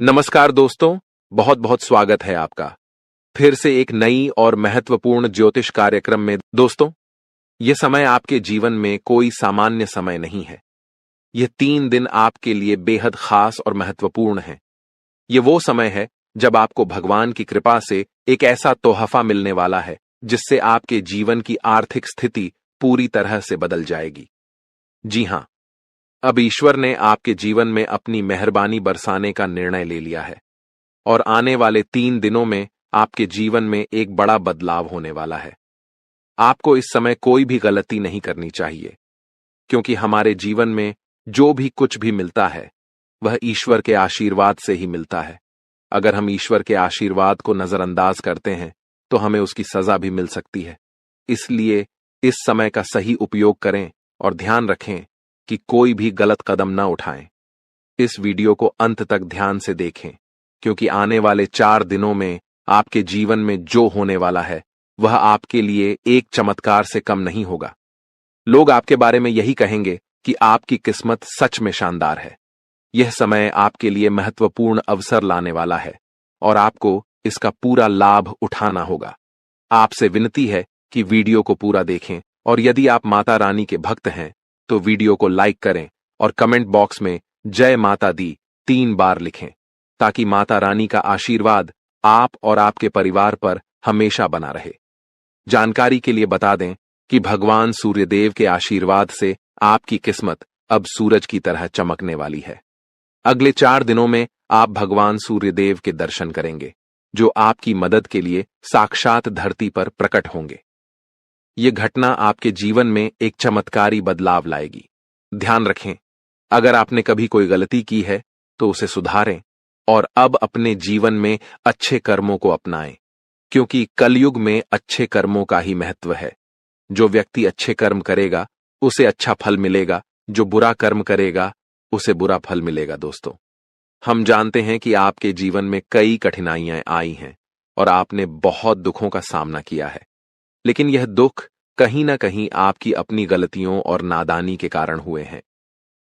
नमस्कार दोस्तों, बहुत बहुत स्वागत है आपका फिर से एक नई और महत्वपूर्ण ज्योतिष कार्यक्रम में। दोस्तों, यह समय आपके जीवन में कोई सामान्य समय नहीं है। यह 3 दिन आपके लिए बेहद खास और महत्वपूर्ण है। यह वो समय है जब आपको भगवान की कृपा से एक ऐसा तोहफा मिलने वाला है जिससे आपके जीवन की आर्थिक स्थिति पूरी तरह से बदल जाएगी। जी हां, अब ईश्वर ने आपके जीवन में अपनी मेहरबानी बरसाने का निर्णय ले लिया है और आने वाले 3 दिनों में आपके जीवन में एक बड़ा बदलाव होने वाला है। आपको इस समय कोई भी गलती नहीं करनी चाहिए, क्योंकि हमारे जीवन में जो भी कुछ भी मिलता है वह ईश्वर के आशीर्वाद से ही मिलता है। अगर हम ईश्वर के आशीर्वाद को नजरअंदाज करते हैं तो हमें उसकी सजा भी मिल सकती है। इसलिए इस समय का सही उपयोग करें और ध्यान रखें कि कोई भी गलत कदम न उठाएं। इस वीडियो को अंत तक ध्यान से देखें, क्योंकि आने वाले 4 दिनों में आपके जीवन में जो होने वाला है वह आपके लिए एक चमत्कार से कम नहीं होगा। लोग आपके बारे में यही कहेंगे कि आपकी किस्मत सच में शानदार है। यह समय आपके लिए महत्वपूर्ण अवसर लाने वाला है और आपको इसका पूरा लाभ उठाना होगा। आपसे विनती है कि वीडियो को पूरा देखें और यदि आप माता रानी के भक्त हैं तो वीडियो को लाइक करें और कमेंट बॉक्स में जय माता दी 3 बार लिखें, ताकि माता रानी का आशीर्वाद आप और आपके परिवार पर हमेशा बना रहे। जानकारी के लिए बता दें कि भगवान सूर्यदेव के आशीर्वाद से आपकी किस्मत अब सूरज की तरह चमकने वाली है। अगले 4 दिनों में आप भगवान सूर्यदेव के दर्शन करेंगे, जो आपकी मदद के लिए साक्षात धरती पर प्रकट होंगे। यह घटना आपके जीवन में एक चमत्कारी बदलाव लाएगी। ध्यान रखें, अगर आपने कभी कोई गलती की है तो उसे सुधारें और अब अपने जीवन में अच्छे कर्मों को अपनाएं, क्योंकि कलयुग में अच्छे कर्मों का ही महत्व है। जो व्यक्ति अच्छे कर्म करेगा उसे अच्छा फल मिलेगा, जो बुरा कर्म करेगा उसे बुरा फल मिलेगा। दोस्तों, हम जानते हैं कि आपके जीवन में कई कठिनाइयां आई हैं और आपने बहुत दुखों का सामना किया है, लेकिन यह दुख कहीं ना कहीं आपकी अपनी गलतियों और नादानी के कारण हुए हैं।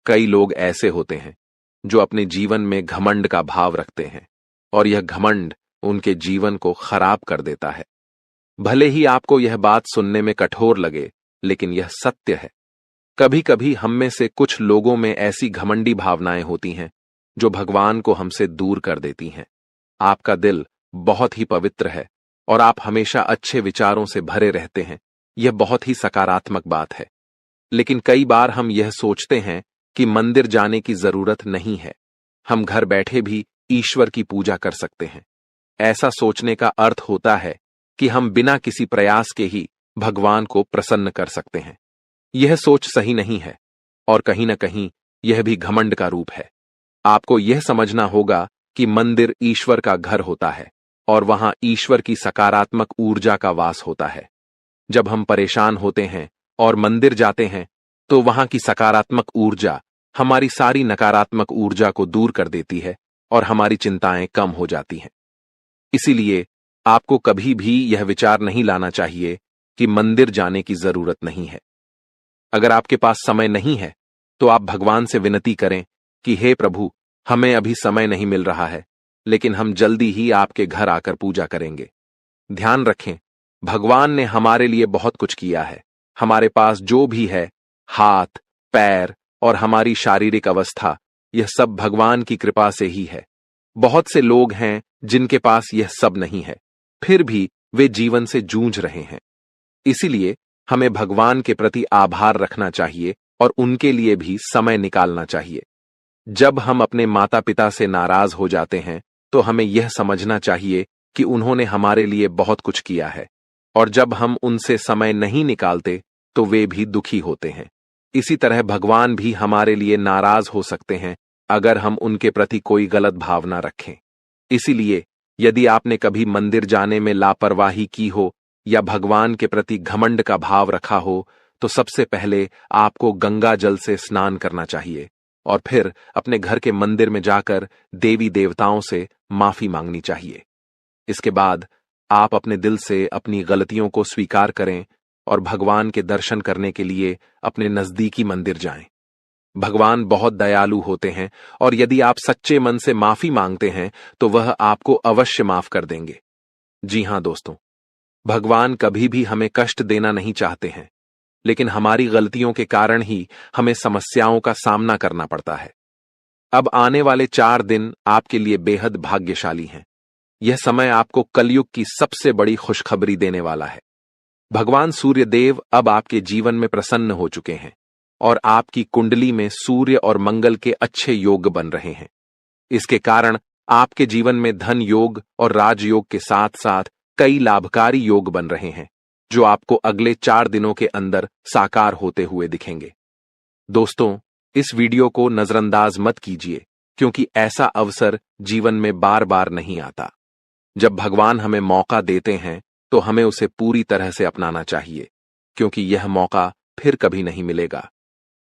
कई लोग ऐसे होते हैं जो अपने जीवन में घमंड का भाव रखते हैं और यह घमंड उनके जीवन को खराब कर देता है। भले ही आपको यह बात सुनने में कठोर लगे, लेकिन यह सत्य है। कभी कभी हम में से कुछ लोगों में ऐसी घमंडी भावनाएं होती हैं जो भगवान को हमसे दूर कर देती हैं। आपका दिल बहुत ही पवित्र है और आप हमेशा अच्छे विचारों से भरे रहते हैं। यह बहुत ही सकारात्मक बात है, लेकिन कई बार हम यह सोचते हैं कि मंदिर जाने की जरूरत नहीं है, हम घर बैठे भी ईश्वर की पूजा कर सकते हैं। ऐसा सोचने का अर्थ होता है कि हम बिना किसी प्रयास के ही भगवान को प्रसन्न कर सकते हैं। यह सोच सही नहीं है और कहीं ना कहीं यह भी घमंड का रूप है। आपको यह समझना होगा कि मंदिर ईश्वर का घर होता है और वहां ईश्वर की सकारात्मक ऊर्जा का वास होता है। जब हम परेशान होते हैं और मंदिर जाते हैं तो वहां की सकारात्मक ऊर्जा हमारी सारी नकारात्मक ऊर्जा को दूर कर देती है और हमारी चिंताएं कम हो जाती हैं। इसीलिए आपको कभी भी यह विचार नहीं लाना चाहिए कि मंदिर जाने की जरूरत नहीं है। अगर आपके पास समय नहीं है तो आप भगवान से विनती करें कि हे प्रभु, हमें अभी समय नहीं मिल रहा है, लेकिन हम जल्दी ही आपके घर आकर पूजा करेंगे। ध्यान रखें, भगवान ने हमारे लिए बहुत कुछ किया है। हमारे पास जो भी है, हाथ, पैर और हमारी शारीरिक अवस्था, यह सब भगवान की कृपा से ही है। बहुत से लोग हैं जिनके पास यह सब नहीं है, फिर भी वे जीवन से जूझ रहे हैं। इसीलिए हमें भगवान के प्रति आभार रखना चाहिए और उनके लिए भी समय निकालना चाहिए। जब हम अपने माता पिता से नाराज हो जाते हैं तो हमें यह समझना चाहिए कि उन्होंने हमारे लिए बहुत कुछ किया है, और जब हम उनसे समय नहीं निकालते तो वे भी दुखी होते हैं। इसी तरह भगवान भी हमारे लिए नाराज हो सकते हैं अगर हम उनके प्रति कोई गलत भावना रखें। इसीलिए यदि आपने कभी मंदिर जाने में लापरवाही की हो या भगवान के प्रति घमंड का भाव रखा हो, तो सबसे पहले आपको गंगा जल से स्नान करना चाहिए और फिर अपने घर के मंदिर में जाकर देवी देवताओं से माफी मांगनी चाहिए। इसके बाद आप अपने दिल से अपनी गलतियों को स्वीकार करें और भगवान के दर्शन करने के लिए अपने नजदीकी मंदिर जाएं। भगवान बहुत दयालु होते हैं और यदि आप सच्चे मन से माफी मांगते हैं तो वह आपको अवश्य माफ कर देंगे। जी हां दोस्तों, भगवान कभी भी हमें कष्ट देना नहीं चाहते हैं, लेकिन हमारी गलतियों के कारण ही हमें समस्याओं का सामना करना पड़ता है। अब आने वाले 4 दिन आपके लिए बेहद भाग्यशाली हैं। यह समय आपको कलयुग की सबसे बड़ी खुशखबरी देने वाला है। भगवान सूर्य देव अब आपके जीवन में प्रसन्न हो चुके हैं और आपकी कुंडली में सूर्य और मंगल के अच्छे योग बन रहे हैं। इसके कारण आपके जीवन में धन योग और राजयोग के साथ साथ कई लाभकारी योग बन रहे हैं, जो आपको अगले 4 दिनों के अंदर साकार होते हुए दिखेंगे। दोस्तों, इस वीडियो को नजरअंदाज मत कीजिए, क्योंकि ऐसा अवसर जीवन में बार बार नहीं आता। जब भगवान हमें मौका देते हैं तो हमें उसे पूरी तरह से अपनाना चाहिए, क्योंकि यह मौका फिर कभी नहीं मिलेगा।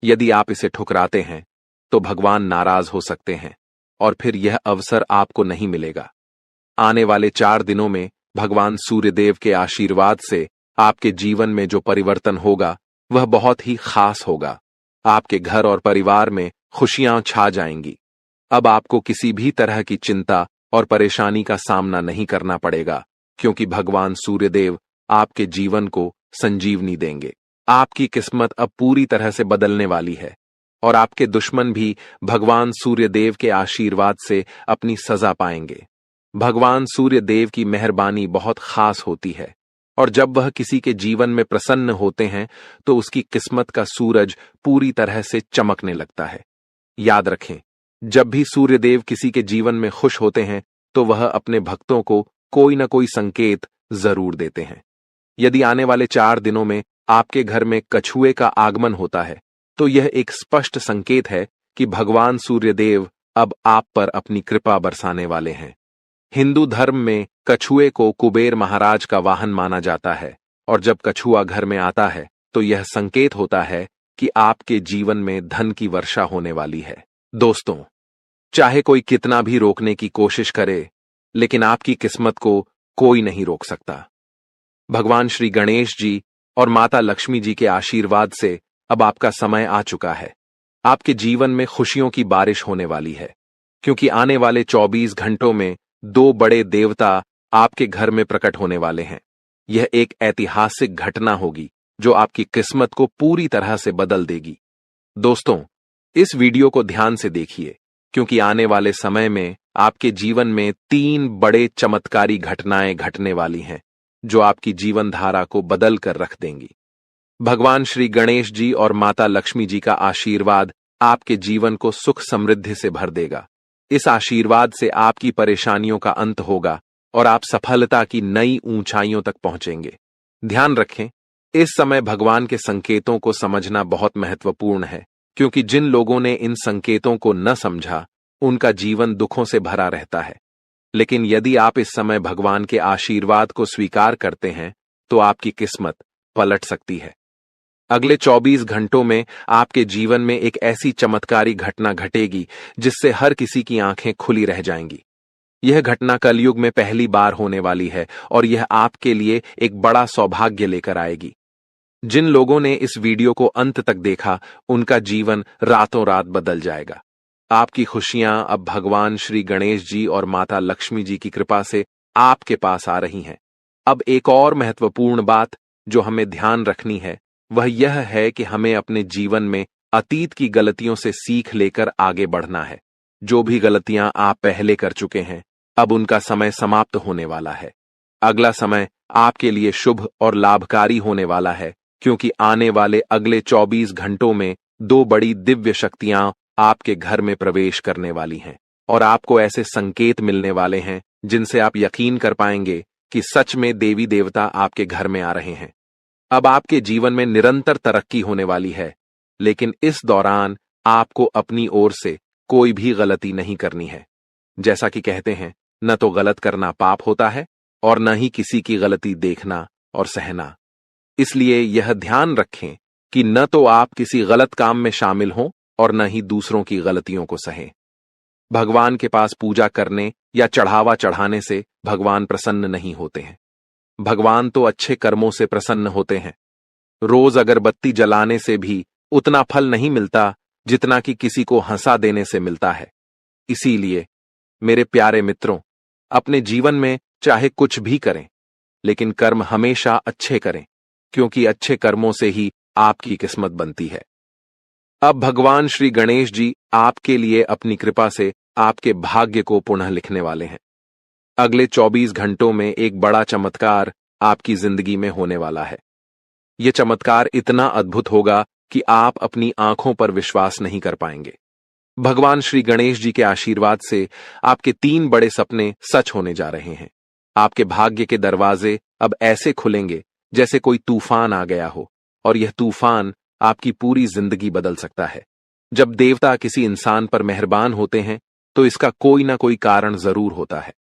यदि आप इसे ठुकराते हैं तो भगवान नाराज हो सकते हैं और फिर यह अवसर आपको नहीं मिलेगा। आने वाले 4 दिनों में भगवान सूर्यदेव के आशीर्वाद से आपके जीवन में जो परिवर्तन होगा वह बहुत ही खास होगा। आपके घर और परिवार में खुशियां छा जाएंगी। अब आपको किसी भी तरह की चिंता और परेशानी का सामना नहीं करना पड़ेगा, क्योंकि भगवान सूर्यदेव आपके जीवन को संजीवनी देंगे। आपकी किस्मत अब पूरी तरह से बदलने वाली है और आपके दुश्मन भी भगवान सूर्यदेव के आशीर्वाद से अपनी सजा पाएंगे। भगवान सूर्यदेव की मेहरबानी बहुत खास होती है और जब वह किसी के जीवन में प्रसन्न होते हैं तो उसकी किस्मत का सूरज पूरी तरह से चमकने लगता है। याद रखें, जब भी सूर्यदेव किसी के जीवन में खुश होते हैं तो वह अपने भक्तों को कोई न कोई संकेत जरूर देते हैं। यदि आने वाले 4 दिनों में आपके घर में कछुए का आगमन होता है तो यह एक स्पष्ट संकेत है कि भगवान सूर्यदेव अब आप पर अपनी कृपा बरसाने वाले हैं। हिंदू धर्म में कछुए को कुबेर महाराज का वाहन माना जाता है और जब कछुआ घर में आता है तो यह संकेत होता है कि आपके जीवन में धन की वर्षा होने वाली है। दोस्तों, चाहे कोई कितना भी रोकने की कोशिश करे, लेकिन आपकी किस्मत को कोई नहीं रोक सकता। भगवान श्री गणेश जी और माता लक्ष्मी जी के आशीर्वाद से अब आपका समय आ चुका है। आपके जीवन में खुशियों की बारिश होने वाली है, क्योंकि आने वाले 24 घंटों में 2 बड़े देवता आपके घर में प्रकट होने वाले हैं। यह एक ऐतिहासिक घटना होगी जो आपकी किस्मत को पूरी तरह से बदल देगी। दोस्तों, इस वीडियो को ध्यान से देखिए, क्योंकि आने वाले समय में आपके जीवन में 3 बड़े चमत्कारी घटनाएं घटने वाली हैं, जो आपकी जीवन धारा को बदल कर रख देंगी। भगवान श्री गणेश जी और माता लक्ष्मी जी का आशीर्वाद आपके जीवन को सुख समृद्धि से भर देगा। इस आशीर्वाद से आपकी परेशानियों का अंत होगा और आप सफलता की नई ऊंचाइयों तक पहुंचेंगे। ध्यान रखें, इस समय भगवान के संकेतों को समझना बहुत महत्वपूर्ण है, क्योंकि जिन लोगों ने इन संकेतों को न समझा उनका जीवन दुखों से भरा रहता है। लेकिन यदि आप इस समय भगवान के आशीर्वाद को स्वीकार करते हैं तो आपकी किस्मत पलट सकती है। अगले 24 घंटों में आपके जीवन में एक ऐसी चमत्कारी घटना घटेगी जिससे हर किसी की आंखें खुली रह जाएंगी। यह घटना कलयुग में पहली बार होने वाली है और यह आपके लिए एक बड़ा सौभाग्य लेकर आएगी। जिन लोगों ने इस वीडियो को अंत तक देखा उनका जीवन रातों रात बदल जाएगा। आपकी खुशियां अब भगवान श्री गणेश जी और माता लक्ष्मी जी की कृपा से आपके पास आ रही हैं। अब एक और महत्वपूर्ण बात जो हमें ध्यान रखनी है वह यह है कि हमें अपने जीवन में अतीत की गलतियों से सीख लेकर आगे बढ़ना है। जो भी गलतियां आप पहले कर चुके हैं अब उनका समय समाप्त होने वाला है। अगला समय आपके लिए शुभ और लाभकारी होने वाला है, क्योंकि आने वाले अगले 24 घंटों में 2 बड़ी दिव्य शक्तियां आपके घर में प्रवेश करने वाली हैं और आपको ऐसे संकेत मिलने वाले हैं जिनसे आप यकीन कर पाएंगे कि सच में देवी देवता आपके घर में आ रहे हैं। अब आपके जीवन में निरंतर तरक्की होने वाली है, लेकिन इस दौरान आपको अपनी ओर से कोई भी गलती नहीं करनी है। जैसा कि कहते हैं, न तो गलत करना पाप होता है और न ही किसी की गलती देखना और सहना। इसलिए यह ध्यान रखें कि न तो आप किसी गलत काम में शामिल हों और न ही दूसरों की गलतियों को सहें। भगवान के पास पूजा करने या चढ़ावा चढ़ाने से भगवान प्रसन्न नहीं होते हैं। भगवान तो अच्छे कर्मों से प्रसन्न होते हैं। रोज अगरबत्ती जलाने से भी उतना फल नहीं मिलता जितना कि किसी को हंसा देने से मिलता है। इसीलिए मेरे प्यारे मित्रों, अपने जीवन में चाहे कुछ भी करें, लेकिन कर्म हमेशा अच्छे करें, क्योंकि अच्छे कर्मों से ही आपकी किस्मत बनती है। अब भगवान श्री गणेश जी आपके लिए अपनी कृपा से आपके भाग्य को पुनः लिखने वाले हैं। अगले 24 घंटों में एक बड़ा चमत्कार आपकी जिंदगी में होने वाला है। यह चमत्कार इतना अद्भुत होगा कि आप अपनी आंखों पर विश्वास नहीं कर पाएंगे। भगवान श्री गणेश जी के आशीर्वाद से आपके 3 बड़े सपने सच होने जा रहे हैं। आपके भाग्य के दरवाजे अब ऐसे खुलेंगे जैसे कोई तूफान आ गया हो, और यह तूफान आपकी पूरी जिंदगी बदल सकता है। जब देवता किसी इंसान पर मेहरबान होते हैं तो इसका कोई ना कोई कारण जरूर होता है।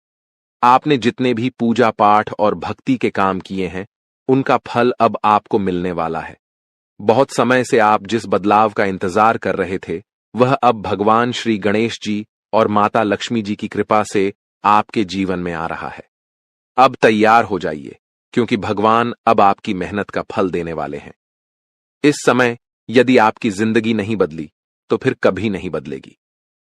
आपने जितने भी पूजा पाठ और भक्ति के काम किए हैं, उनका फल अब आपको मिलने वाला है। बहुत समय से आप जिस बदलाव का इंतजार कर रहे थे, वह अब भगवान श्री गणेश जी और माता लक्ष्मी जी की कृपा से आपके जीवन में आ रहा है। अब तैयार हो जाइए, क्योंकि भगवान अब आपकी मेहनत का फल देने वाले हैं। इस समय यदि आपकी जिंदगी नहीं बदली तो फिर कभी नहीं बदलेगी।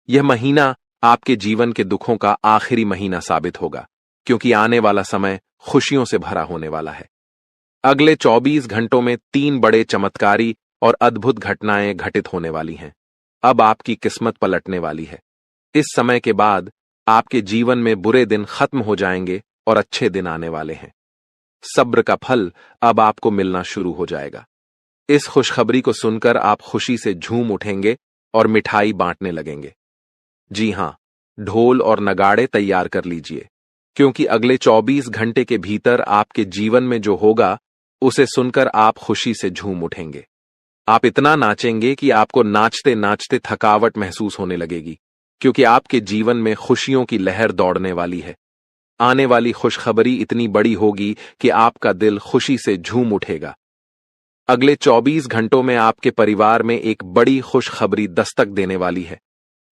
यह महीना आपके जीवन के दुखों का आखिरी महीना साबित होगा, क्योंकि आने वाला समय खुशियों से भरा होने वाला है। अगले 24 घंटों में 3 बड़े चमत्कारी और अद्भुत घटनाएं घटित होने वाली हैं। अब आपकी किस्मत पलटने वाली है। इस समय के बाद आपके जीवन में बुरे दिन खत्म हो जाएंगे और अच्छे दिन आने वाले हैं। सब्र का फल अब आपको मिलना शुरू हो जाएगा। इस खुशखबरी को सुनकर आप खुशी से झूम उठेंगे और मिठाई बांटने लगेंगे। जी हां, ढोल और नगाड़े तैयार कर लीजिए, क्योंकि अगले 24 घंटे के भीतर आपके जीवन में जो होगा उसे सुनकर आप खुशी से झूम उठेंगे। आप इतना नाचेंगे कि आपको नाचते नाचते थकावट महसूस होने लगेगी, क्योंकि आपके जीवन में खुशियों की लहर दौड़ने वाली है। आने वाली खुशखबरी इतनी बड़ी होगी कि आपका दिल खुशी से झूम उठेगा। अगले 24 घंटों में आपके परिवार में एक बड़ी खुशखबरी दस्तक देने वाली है।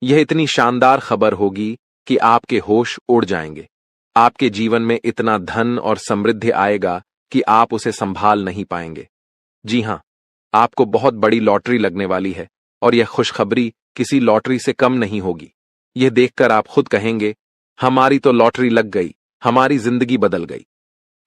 यह इतनी शानदार खबर होगी कि आपके होश उड़ जाएंगे। आपके जीवन में इतना धन और समृद्धि आएगा कि आप उसे संभाल नहीं पाएंगे। जी हां, आपको बहुत बड़ी लॉटरी लगने वाली है, और यह खुशखबरी किसी लॉटरी से कम नहीं होगी। यह देखकर आप खुद कहेंगे, हमारी तो लॉटरी लग गई, हमारी जिंदगी बदल गई।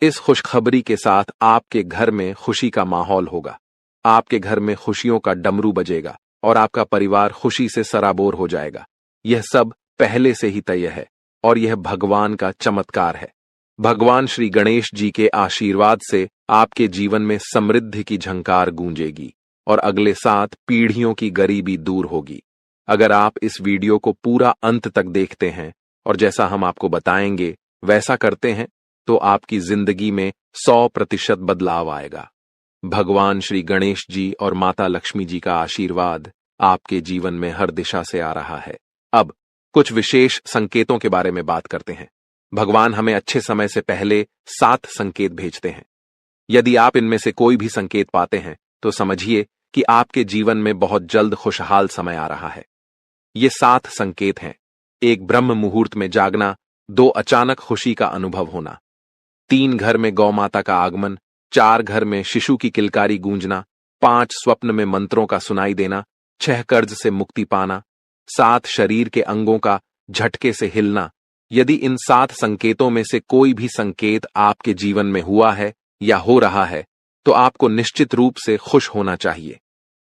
इस खुशखबरी के साथ आपके घर में खुशी का माहौल होगा। आपके घर में खुशियों का डमरू बजेगा और आपका परिवार खुशी से सराबोर हो जाएगा। यह सब पहले से ही तय है, और यह भगवान का चमत्कार है। भगवान श्री गणेश जी के आशीर्वाद से आपके जीवन में समृद्धि की झंकार गूंजेगी और अगले 7 पीढ़ियों की गरीबी दूर होगी। अगर आप इस वीडियो को पूरा अंत तक देखते हैं और जैसा हम आपको बताएंगे वैसा करते हैं, तो आपकी जिंदगी में 100% बदलाव आएगा। भगवान श्री गणेश जी और माता लक्ष्मी जी का आशीर्वाद आपके जीवन में हर दिशा से आ रहा है। अब कुछ विशेष संकेतों के बारे में बात करते हैं। भगवान हमें अच्छे समय से पहले 7 संकेत भेजते हैं। यदि आप इनमें से कोई भी संकेत पाते हैं तो समझिए कि आपके जीवन में बहुत जल्द खुशहाल समय आ रहा है। ये 7 संकेत हैं। 1 ब्रह्म मुहूर्त में जागना, 2 अचानक खुशी का अनुभव होना, 3 घर में गौ माता का आगमन, 4 घर में शिशु की किलकारी गूंजना, 5 स्वप्न में मंत्रों का सुनाई देना, 6 कर्ज से मुक्ति पाना, 7 शरीर के अंगों का झटके से हिलना। यदि इन 7 संकेतों में से कोई भी संकेत आपके जीवन में हुआ है या हो रहा है, तो आपको निश्चित रूप से खुश होना चाहिए।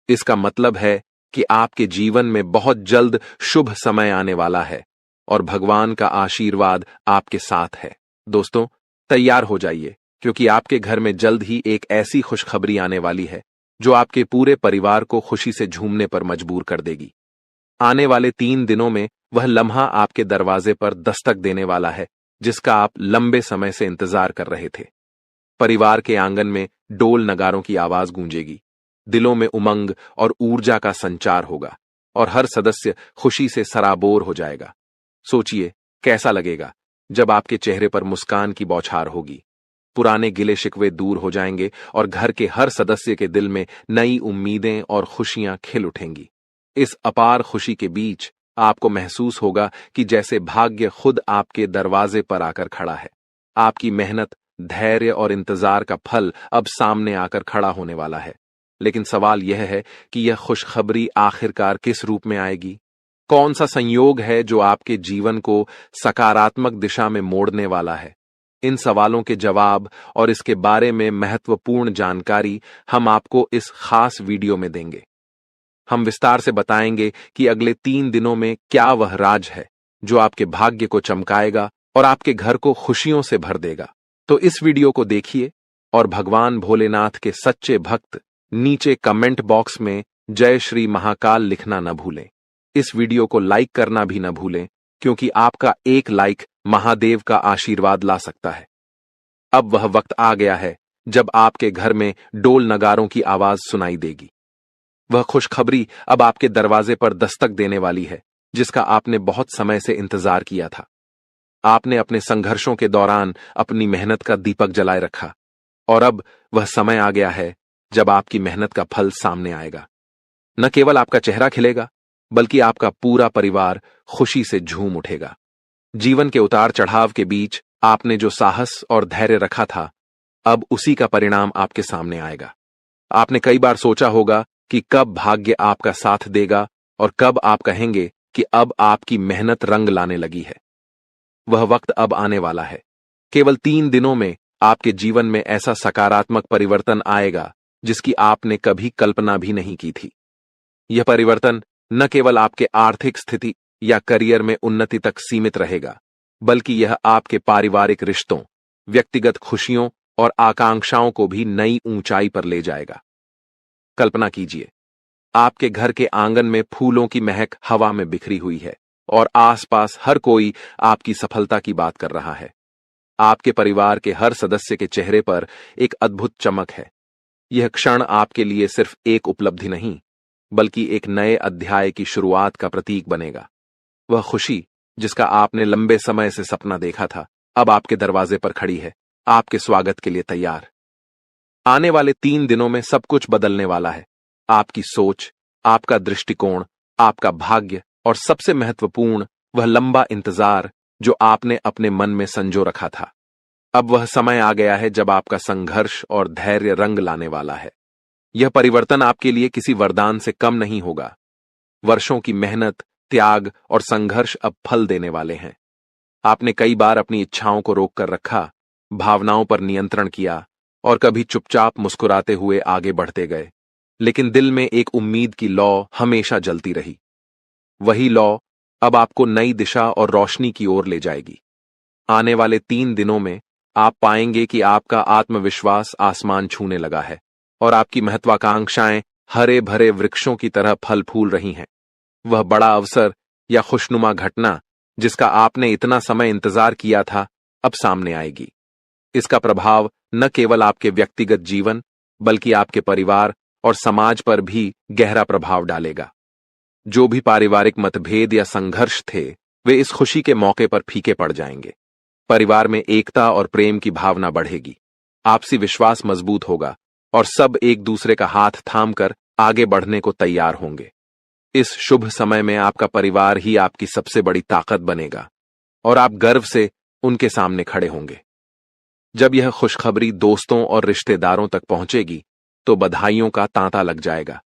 इसका मतलब है कि आपके जीवन में बहुत जल्द शुभ समय आने वाला है और भगवान का आशीर्वाद आपके साथ है। दोस्तों, तैयार हो जाइए, क्योंकि आपके घर में जल्द ही एक ऐसी खुशखबरी आने वाली है जो आपके पूरे परिवार को खुशी से झूमने पर मजबूर कर देगी। आने वाले 3 दिनों में वह लम्हा आपके दरवाजे पर दस्तक देने वाला है जिसका आप लंबे समय से इंतजार कर रहे थे। परिवार के आंगन में डोल नगारों की आवाज गूंजेगी, दिलों में उमंग और ऊर्जा का संचार होगा और हर सदस्य खुशी से सराबोर हो जाएगा। सोचिए कैसा लगेगा जब आपके चेहरे पर मुस्कान की बौछार होगी। पुराने गिले शिकवे दूर हो जाएंगे और घर के हर सदस्य के दिल में नई उम्मीदें और खुशियां खिल उठेंगी। इस अपार खुशी के बीच आपको महसूस होगा कि जैसे भाग्य खुद आपके दरवाजे पर आकर खड़ा है। आपकी मेहनत, धैर्य और इंतजार का फल अब सामने आकर खड़ा होने वाला है। लेकिन सवाल यह है कि यह खुशखबरी आखिरकार किस रूप में आएगी? कौन सा संयोग है जो आपके जीवन को सकारात्मक दिशा में मोड़ने वाला है? इन सवालों के जवाब और इसके बारे में महत्वपूर्ण जानकारी हम आपको इस खास वीडियो में देंगे। हम विस्तार से बताएंगे कि अगले 3 दिनों में क्या वह राज है जो आपके भाग्य को चमकाएगा और आपके घर को खुशियों से भर देगा। तो इस वीडियो को देखिए और भगवान भोलेनाथ के सच्चे भक्त नीचे कमेंट बॉक्स में जय श्री महाकाल लिखना न भूलें। इस वीडियो को लाइक करना भी न भूलें, क्योंकि आपका एक लाइक महादेव का आशीर्वाद ला सकता है। अब वह वक्त आ गया है जब आपके घर में डोल नगारों की आवाज सुनाई देगी। वह खुशखबरी अब आपके दरवाजे पर दस्तक देने वाली है, जिसका आपने बहुत समय से इंतजार किया था। आपने अपने संघर्षों के दौरान अपनी मेहनत का दीपक जलाए रखा, और अब वह समय आ गया है जब आपकी मेहनत का फल सामने आएगा। न केवल आपका चेहरा खिलेगा, बल्कि आपका पूरा परिवार खुशी से झूम उठेगा। जीवन के उतार चढ़ाव के बीच आपने जो साहस और धैर्य रखा था, अब उसी का परिणाम आपके सामने आएगा। आपने कई बार सोचा होगा कि कब भाग्य आपका साथ देगा और कब आप कहेंगे कि अब आपकी मेहनत रंग लाने लगी है। वह वक्त अब आने वाला है। केवल 3 दिनों में आपके जीवन में ऐसा सकारात्मक परिवर्तन आएगा जिसकी आपने कभी कल्पना भी नहीं की थी। यह परिवर्तन न केवल आपके आर्थिक स्थिति या करियर में उन्नति तक सीमित रहेगा, बल्कि यह आपके पारिवारिक रिश्तों, व्यक्तिगत खुशियों और आकांक्षाओं को भी नई ऊंचाई पर ले जाएगा। कल्पना कीजिए, आपके घर के आंगन में फूलों की महक हवा में बिखरी हुई है और आसपास हर कोई आपकी सफलता की बात कर रहा है। आपके परिवार के हर सदस्य के चेहरे पर एक अद्भुत चमक है। यह क्षण आपके लिए सिर्फ एक उपलब्धि नहीं, बल्कि एक नए अध्याय की शुरुआत का प्रतीक बनेगा। वह खुशी जिसका आपने लंबे समय से सपना देखा था, अब आपके दरवाजे पर खड़ी है, आपके स्वागत के लिए तैयार। आने वाले 3 दिनों में सब कुछ बदलने वाला है। आपकी सोच, आपका दृष्टिकोण, आपका भाग्य और सबसे महत्वपूर्ण वह लंबा इंतजार जो आपने अपने मन में संजो रखा था। अब वह समय आ गया है जब आपका संघर्ष और धैर्य रंग लाने वाला है। यह परिवर्तन आपके लिए किसी वरदान से कम नहीं होगा। वर्षों की मेहनत, त्याग और संघर्ष अब फल देने वाले हैं। आपने कई बार अपनी इच्छाओं को रोक कर रखा, भावनाओं पर नियंत्रण किया और कभी चुपचाप मुस्कुराते हुए आगे बढ़ते गए, लेकिन दिल में एक उम्मीद की लौ हमेशा जलती रही। वही लौ अब आपको नई दिशा और रोशनी की ओर ले जाएगी। आने वाले 3 दिनों में आप पाएंगे कि आपका आत्मविश्वास आसमान छूने लगा है और आपकी महत्वाकांक्षाएं हरे भरे वृक्षों की तरह फल फूल रही हैं। वह बड़ा अवसर या खुशनुमा घटना जिसका आपने इतना समय इंतजार किया था, अब सामने आएगी। इसका प्रभाव न केवल आपके व्यक्तिगत जीवन, बल्कि आपके परिवार और समाज पर भी गहरा प्रभाव डालेगा। जो भी पारिवारिक मतभेद या संघर्ष थे, वे इस खुशी के मौके पर फीके पड़ जाएंगे। परिवार में एकता और प्रेम की भावना बढ़ेगी, आपसी विश्वास मजबूत होगा और सब एक दूसरे का हाथ थामकर आगे बढ़ने को तैयार होंगे। इस शुभ समय में आपका परिवार ही आपकी सबसे बड़ी ताकत बनेगा और आप गर्व से उनके सामने खड़े होंगे। जब यह खुशखबरी दोस्तों और रिश्तेदारों तक पहुंचेगी, तो बधाइयों का तांता लग जाएगा।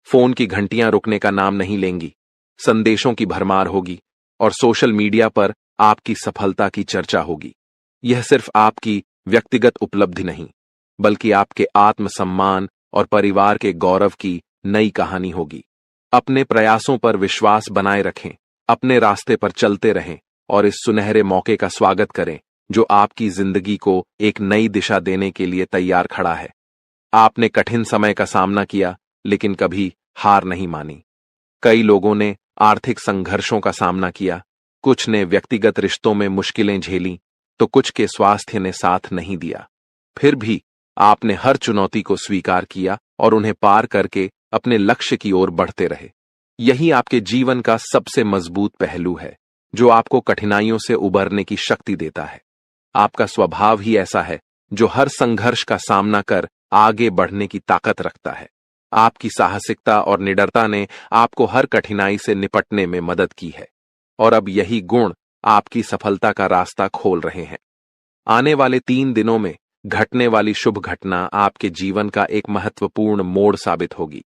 फोन की घंटियां रुकने का नाम नहीं लेंगी, संदेशों की भरमार होगी और सोशल मीडिया पर आपकी सफलता की चर्चा होगी। यह सिर्फ आपकी व्यक्तिगत उपलब्धि नहीं, बल्कि आपके आत्मसम्मान और परिवार के गौरव की नई कहानी होगी। अपने प्रयासों पर विश्वास बनाए रखें, अपने रास्ते पर चलते रहें और इस सुनहरे मौके का स्वागत करें जो आपकी जिंदगी को एक नई दिशा देने के लिए तैयार खड़ा है। आपने कठिन समय का सामना किया, लेकिन कभी हार नहीं मानी। कई लोगों ने आर्थिक संघर्षों का सामना किया, कुछ ने व्यक्तिगत रिश्तों में मुश्किलें झेली, तो कुछ के स्वास्थ्य ने साथ नहीं दिया। फिर भी आपने हर चुनौती को स्वीकार किया और उन्हें पार करके अपने लक्ष्य की ओर बढ़ते रहे। यही आपके जीवन का सबसे मजबूत पहलू है, जो आपको कठिनाइयों से उबरने की शक्ति देता है। आपका स्वभाव ही ऐसा है जो हर संघर्ष का सामना कर आगे बढ़ने की ताकत रखता है। आपकी साहसिकता और निडरता ने आपको हर कठिनाई से निपटने में मदद की है और अब यही गुण आपकी सफलता का रास्ता खोल रहे हैं। आने वाले 3 दिनों में घटने वाली शुभ घटना आपके जीवन का एक महत्वपूर्ण मोड़ साबित होगी।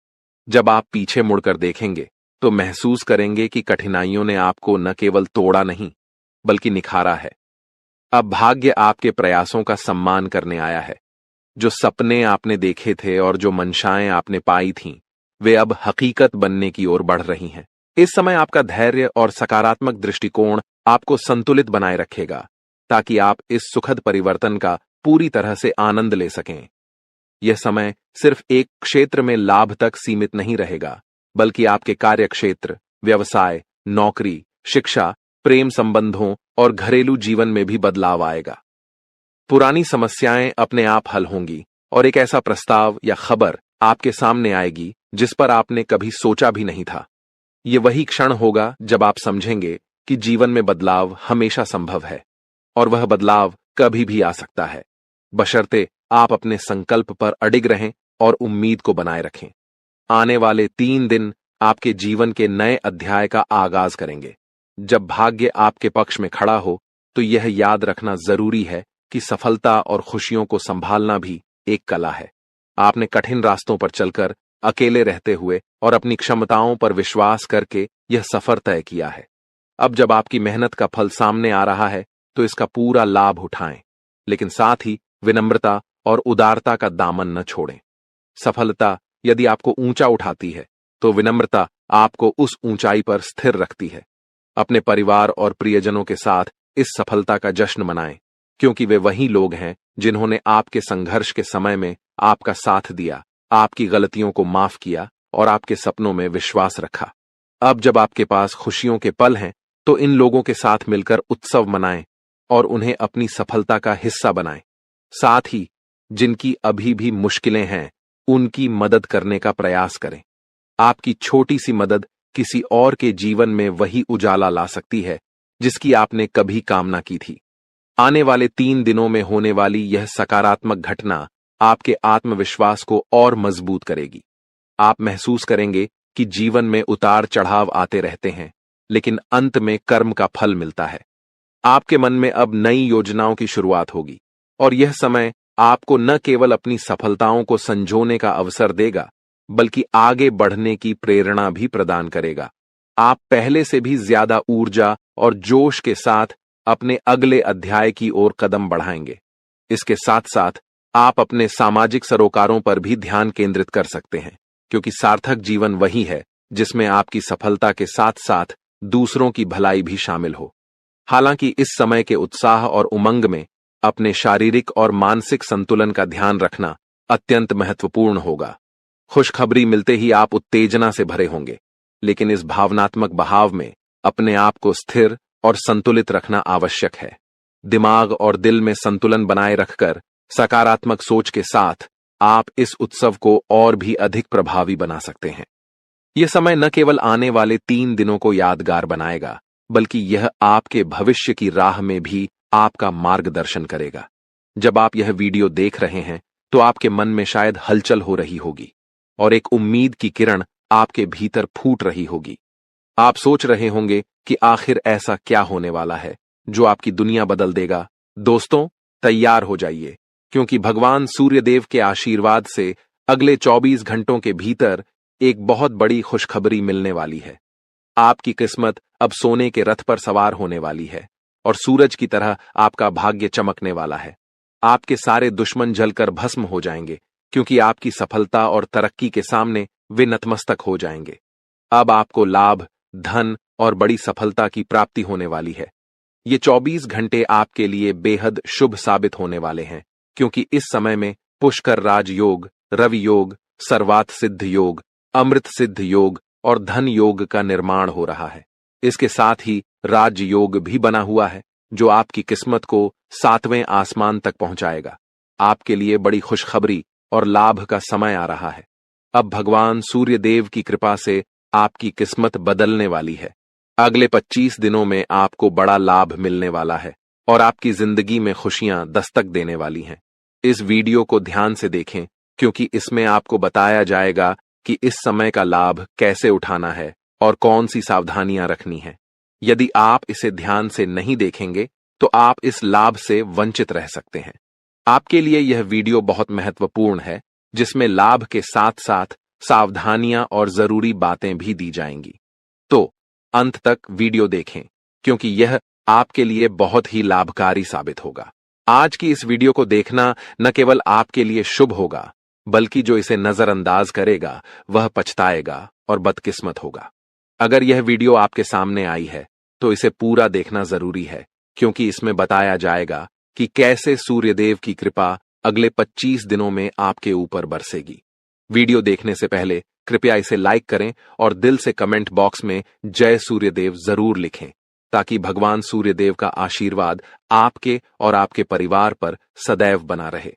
जब आप पीछे मुड़कर देखेंगे तो महसूस करेंगे कि कठिनाइयों ने आपको न केवल तोड़ा नहीं, बल्कि निखारा है। अब भाग्य आपके प्रयासों का सम्मान करने आया है। जो सपने आपने देखे थे और जो मंशाएं आपने पाई थीं, वे अब हकीकत बनने की ओर बढ़ रही हैं। इस समय आपका धैर्य और सकारात्मक दृष्टिकोण आपको संतुलित बनाए रखेगा, ताकि आप इस सुखद परिवर्तन का पूरी तरह से आनंद ले सकें। यह समय सिर्फ एक क्षेत्र में लाभ तक सीमित नहीं रहेगा, बल्कि आपके कार्यक्षेत्र, व्यवसाय, नौकरी, शिक्षा, प्रेम संबंधों और घरेलू जीवन में भी बदलाव आएगा। पुरानी समस्याएं अपने आप हल होंगी और एक ऐसा प्रस्ताव या खबर आपके सामने आएगी जिस पर आपने कभी सोचा भी नहीं था। ये वही क्षण होगा जब आप समझेंगे कि जीवन में बदलाव हमेशा संभव है और वह बदलाव कभी भी आ सकता है, बशर्ते आप अपने संकल्प पर अडिग रहें और उम्मीद को बनाए रखें। आने वाले 3 दिन आपके जीवन के नए अध्याय का आगाज करेंगे। जब भाग्य आपके पक्ष में खड़ा हो तो यह याद रखना जरूरी है कि सफलता और खुशियों को संभालना भी एक कला है। आपने कठिन रास्तों पर चलकर, अकेले रहते हुए और अपनी क्षमताओं पर विश्वास करके यह सफर तय किया है। अब जब आपकी मेहनत का फल सामने आ रहा है तो इसका पूरा लाभ उठाएं, लेकिन साथ ही विनम्रता और उदारता का दामन न छोड़ें। सफलता यदि आपको ऊंचा उठाती है तो विनम्रता आपको उस ऊंचाई पर स्थिर रखती है। अपने परिवार और प्रियजनों के साथ इस सफलता का जश्न मनाएं, क्योंकि वे वही लोग हैं जिन्होंने आपके संघर्ष के समय में आपका साथ दिया, आपकी गलतियों को माफ किया और आपके सपनों में विश्वास रखा। अब जब आपके पास खुशियों के पल हैं तो इन लोगों के साथ मिलकर उत्सव मनाएं और उन्हें अपनी सफलता का हिस्सा बनाएं। साथ ही जिनकी अभी भी मुश्किलें हैं, उनकी मदद करने का प्रयास करें। आपकी छोटी सी मदद किसी और के जीवन में वही उजाला ला सकती है जिसकी आपने कभी कामना की थी। आने वाले 3 दिनों में होने वाली यह सकारात्मक घटना आपके आत्मविश्वास को और मजबूत करेगी। आप महसूस करेंगे कि जीवन में उतार चढ़ाव आते रहते हैं, लेकिन अंत में कर्म का फल मिलता है। आपके मन में अब नई योजनाओं की शुरुआत होगी और यह समय आपको न केवल अपनी सफलताओं को संजोने का अवसर देगा, बल्कि आगे बढ़ने की प्रेरणा भी प्रदान करेगा। आप पहले से भी ज्यादा ऊर्जा और जोश के साथ अपने अगले अध्याय की ओर कदम बढ़ाएंगे। इसके साथ साथ आप अपने सामाजिक सरोकारों पर भी ध्यान केंद्रित कर सकते हैं, क्योंकि सार्थक जीवन वही है जिसमें आपकी सफलता के साथ साथ दूसरों की भलाई भी शामिल हो। हालांकि इस समय के उत्साह और उमंग में अपने शारीरिक और मानसिक संतुलन का ध्यान रखना अत्यंत महत्वपूर्ण होगा। खुशखबरी मिलते ही आप उत्तेजना से भरे होंगे, लेकिन इस भावनात्मक बहाव में अपने आप को स्थिर और संतुलित रखना आवश्यक है। दिमाग और दिल में संतुलन बनाए रखकर सकारात्मक सोच के साथ आप इस उत्सव को और भी अधिक प्रभावी बना सकते हैं। यह समय न केवल आने वाले 3 दिनों को यादगार बनाएगा, बल्कि यह आपके भविष्य की राह में भी आपका मार्गदर्शन करेगा। जब आप यह वीडियो देख रहे हैं तो आपके मन में शायद हलचल हो रही होगी और एक उम्मीद की किरण आपके भीतर फूट रही होगी। आप सोच रहे होंगे कि आखिर ऐसा क्या होने वाला है जो आपकी दुनिया बदल देगा। दोस्तों, तैयार हो जाइए, क्योंकि भगवान सूर्यदेव के आशीर्वाद से अगले 24 घंटों के भीतर एक बहुत बड़ी खुशखबरी मिलने वाली है। आपकी किस्मत अब सोने के रथ पर सवार होने वाली है और सूरज की तरह आपका भाग्य चमकने वाला है। आपके सारे दुश्मन जलकर भस्म हो जाएंगे, क्योंकि आपकी सफलता और तरक्की के सामने वे नतमस्तक हो जाएंगे। अब आपको लाभ, धन और बड़ी सफलता की प्राप्ति होने वाली है। ये 24 घंटे आपके लिए बेहद शुभ साबित होने वाले हैं, क्योंकि इस समय में पुष्कर राज योग, रवि योग, सर्वात सिद्ध योग, अमृत सिद्ध योग और धन योग का निर्माण हो रहा है। इसके साथ ही राज योग भी बना हुआ है, जो आपकी किस्मत को 7वें आसमान तक पहुंचाएगा। आपके लिए बड़ी खुशखबरी और लाभ का समय आ रहा है। अब भगवान सूर्यदेव की कृपा से आपकी किस्मत बदलने वाली है। अगले 25 दिनों में आपको बड़ा लाभ मिलने वाला है और आपकी जिंदगी में खुशियां दस्तक देने वाली हैं। इस वीडियो को ध्यान से देखें, क्योंकि इसमें आपको बताया जाएगा कि इस समय का लाभ कैसे उठाना है और कौन सी सावधानियां रखनी है। यदि आप इसे ध्यान से नहीं देखेंगे तो आप इस लाभ से वंचित रह सकते हैं। आपके लिए यह वीडियो बहुत महत्वपूर्ण है, जिसमें लाभ के साथ साथ सावधानियां और जरूरी बातें भी दी जाएंगी। तो अंत तक वीडियो देखें, क्योंकि यह आपके लिए बहुत ही लाभकारी साबित होगा। आज की इस वीडियो को देखना न केवल आपके लिए शुभ होगा, बल्कि जो इसे नजरअंदाज करेगा वह पछताएगा और बदकिस्मत होगा। अगर यह वीडियो आपके सामने आई है तो इसे पूरा देखना जरूरी है, क्योंकि इसमें बताया जाएगा कि कैसे सूर्यदेव की कृपा अगले 25 दिनों में आपके ऊपर बरसेगी। वीडियो देखने से पहले कृपया इसे लाइक करें और दिल से कमेंट बॉक्स में जय सूर्यदेव जरूर लिखें, ताकि भगवान सूर्यदेव का आशीर्वाद आपके और आपके परिवार पर सदैव बना रहे।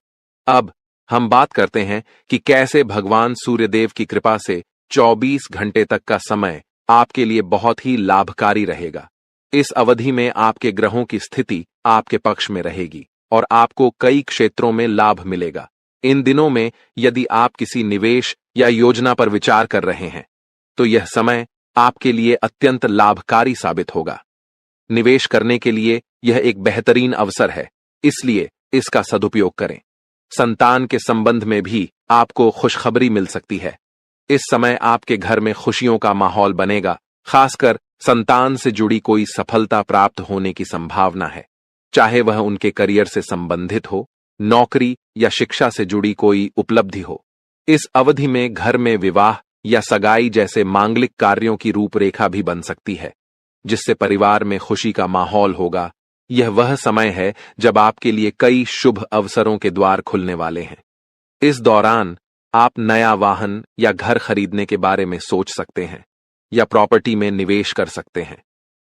अब हम बात करते हैं कि कैसे भगवान सूर्यदेव की कृपा से 24 घंटे तक का समय आपके लिए बहुत ही लाभकारी रहेगा। इस अवधि में आपके ग्रहों की स्थिति आपके पक्ष में रहेगी और आपको कई क्षेत्रों में लाभ मिलेगा। इन दिनों में यदि आप किसी निवेश या योजना पर विचार कर रहे हैं, तो यह समय आपके लिए अत्यंत लाभकारी साबित होगा। निवेश करने के लिए यह एक बेहतरीन अवसर है, इसलिए इसका सदुपयोग करें। संतान के संबंध में भी आपको खुशखबरी मिल सकती है। इस समय आपके घर में खुशियों का माहौल बनेगा, खासकर संतान से जुड़ी कोई सफलता प्राप्त होने की संभावना है, चाहे वह उनके करियर से संबंधित हो, नौकरी या शिक्षा से जुड़ी कोई उपलब्धि हो। इस अवधि में घर में विवाह या सगाई जैसे मांगलिक कार्यों की रूपरेखा भी बन सकती है, जिससे परिवार में खुशी का माहौल होगा। यह वह समय है जब आपके लिए कई शुभ अवसरों के द्वार खुलने वाले हैं। इस दौरान आप नया वाहन या घर खरीदने के बारे में सोच सकते हैं या प्रॉपर्टी में निवेश कर सकते हैं।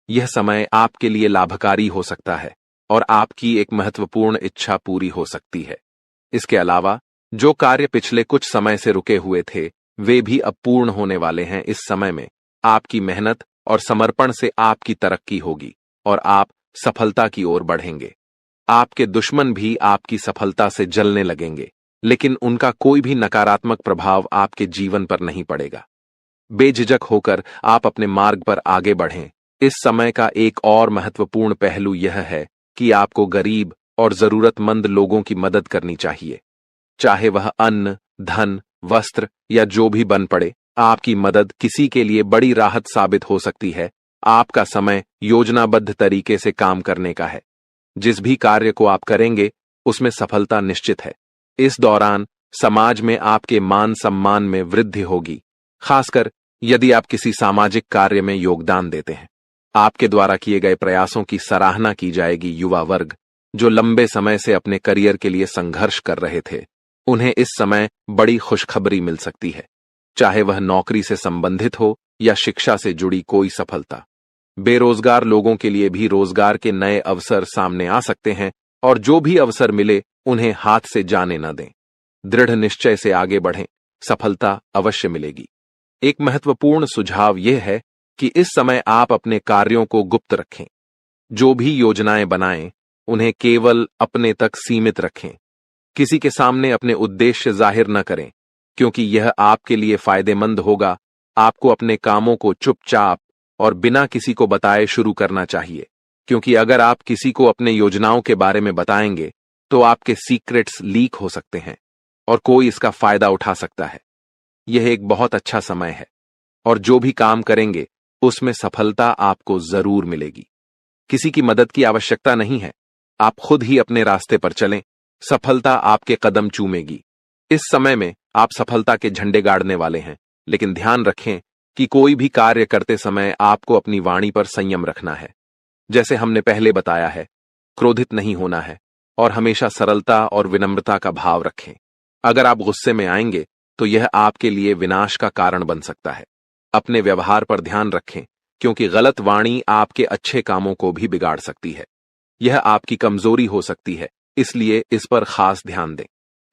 यह समय आपके लिए लाभकारी हो सकता है और आपकी एक महत्वपूर्ण इच्छा पूरी हो सकती है। इसके अलावा जो कार्य पिछले कुछ समय से रुके हुए थे, वे भी अब पूर्ण होने वाले हैं। इस समय में आपकी मेहनत और समर्पण से आपकी तरक्की होगी और आप सफलता की ओर बढ़ेंगे। आपके दुश्मन भी आपकी सफलता से जलने लगेंगे, लेकिन उनका कोई भी नकारात्मक प्रभाव आपके जीवन पर नहीं पड़ेगा। बेझिझक होकर आप अपने मार्ग पर आगे बढ़ें। इस समय का एक और महत्वपूर्ण पहलू यह है कि आपको गरीब और जरूरतमंद लोगों की मदद करनी चाहिए। चाहे वह अन्न, धन, वस्त्र या जो भी बन पड़े, आपकी मदद किसी के लिए बड़ी राहत साबित हो सकती है। आपका समय योजनाबद्ध तरीके से काम करने का है। जिस भी कार्य को आप करेंगे, उसमें सफलता निश्चित है। इस दौरान समाज में आपके मान सम्मान में वृद्धि होगी, खासकर यदि आप किसी सामाजिक कार्य में योगदान देते हैं। आपके द्वारा किए गए प्रयासों की सराहना की जाएगी। युवा वर्ग जो लंबे समय से अपने करियर के लिए संघर्ष कर रहे थे, उन्हें इस समय बड़ी खुशखबरी मिल सकती है, चाहे वह नौकरी से संबंधित हो या शिक्षा से जुड़ी कोई सफलता। बेरोजगार लोगों के लिए भी रोजगार के नए अवसर सामने आ सकते हैं और जो भी अवसर मिले उन्हें हाथ से जाने न दें। दृढ़ निश्चय से आगे बढ़ें, सफलता अवश्य मिलेगी। एक महत्वपूर्ण सुझाव यह है कि इस समय आप अपने कार्यों को गुप्त रखें। जो भी योजनाएं बनाएं, उन्हें केवल अपने तक सीमित रखें। किसी के सामने अपने उद्देश्य जाहिर न करें, क्योंकि यह आपके लिए फायदेमंद होगा। आपको अपने कामों को चुपचाप और बिना किसी को बताए शुरू करना चाहिए, क्योंकि अगर आप किसी को अपने योजनाओं के बारे में बताएंगे तो आपके सीक्रेट्स लीक हो सकते हैं और कोई इसका फायदा उठा सकता है। यह एक बहुत अच्छा समय है और जो भी काम करेंगे उसमें सफलता आपको जरूर मिलेगी। किसी की मदद की आवश्यकता नहीं है, आप खुद ही अपने रास्ते पर चलें, सफलता आपके कदम चूमेगी। इस समय में आप सफलता के झंडे गाड़ने वाले हैं, लेकिन ध्यान रखें कि कोई भी कार्य करते समय आपको अपनी वाणी पर संयम रखना है। जैसे हमने पहले बताया है, क्रोधित नहीं होना है और हमेशा सरलता और विनम्रता का भाव रखें। अगर आप गुस्से में आएंगे तो यह आपके लिए विनाश का कारण बन सकता है। अपने व्यवहार पर ध्यान रखें, क्योंकि गलत वाणी आपके अच्छे कामों को भी बिगाड़ सकती है। यह आपकी कमजोरी हो सकती है, इसलिए इस पर खास ध्यान दें।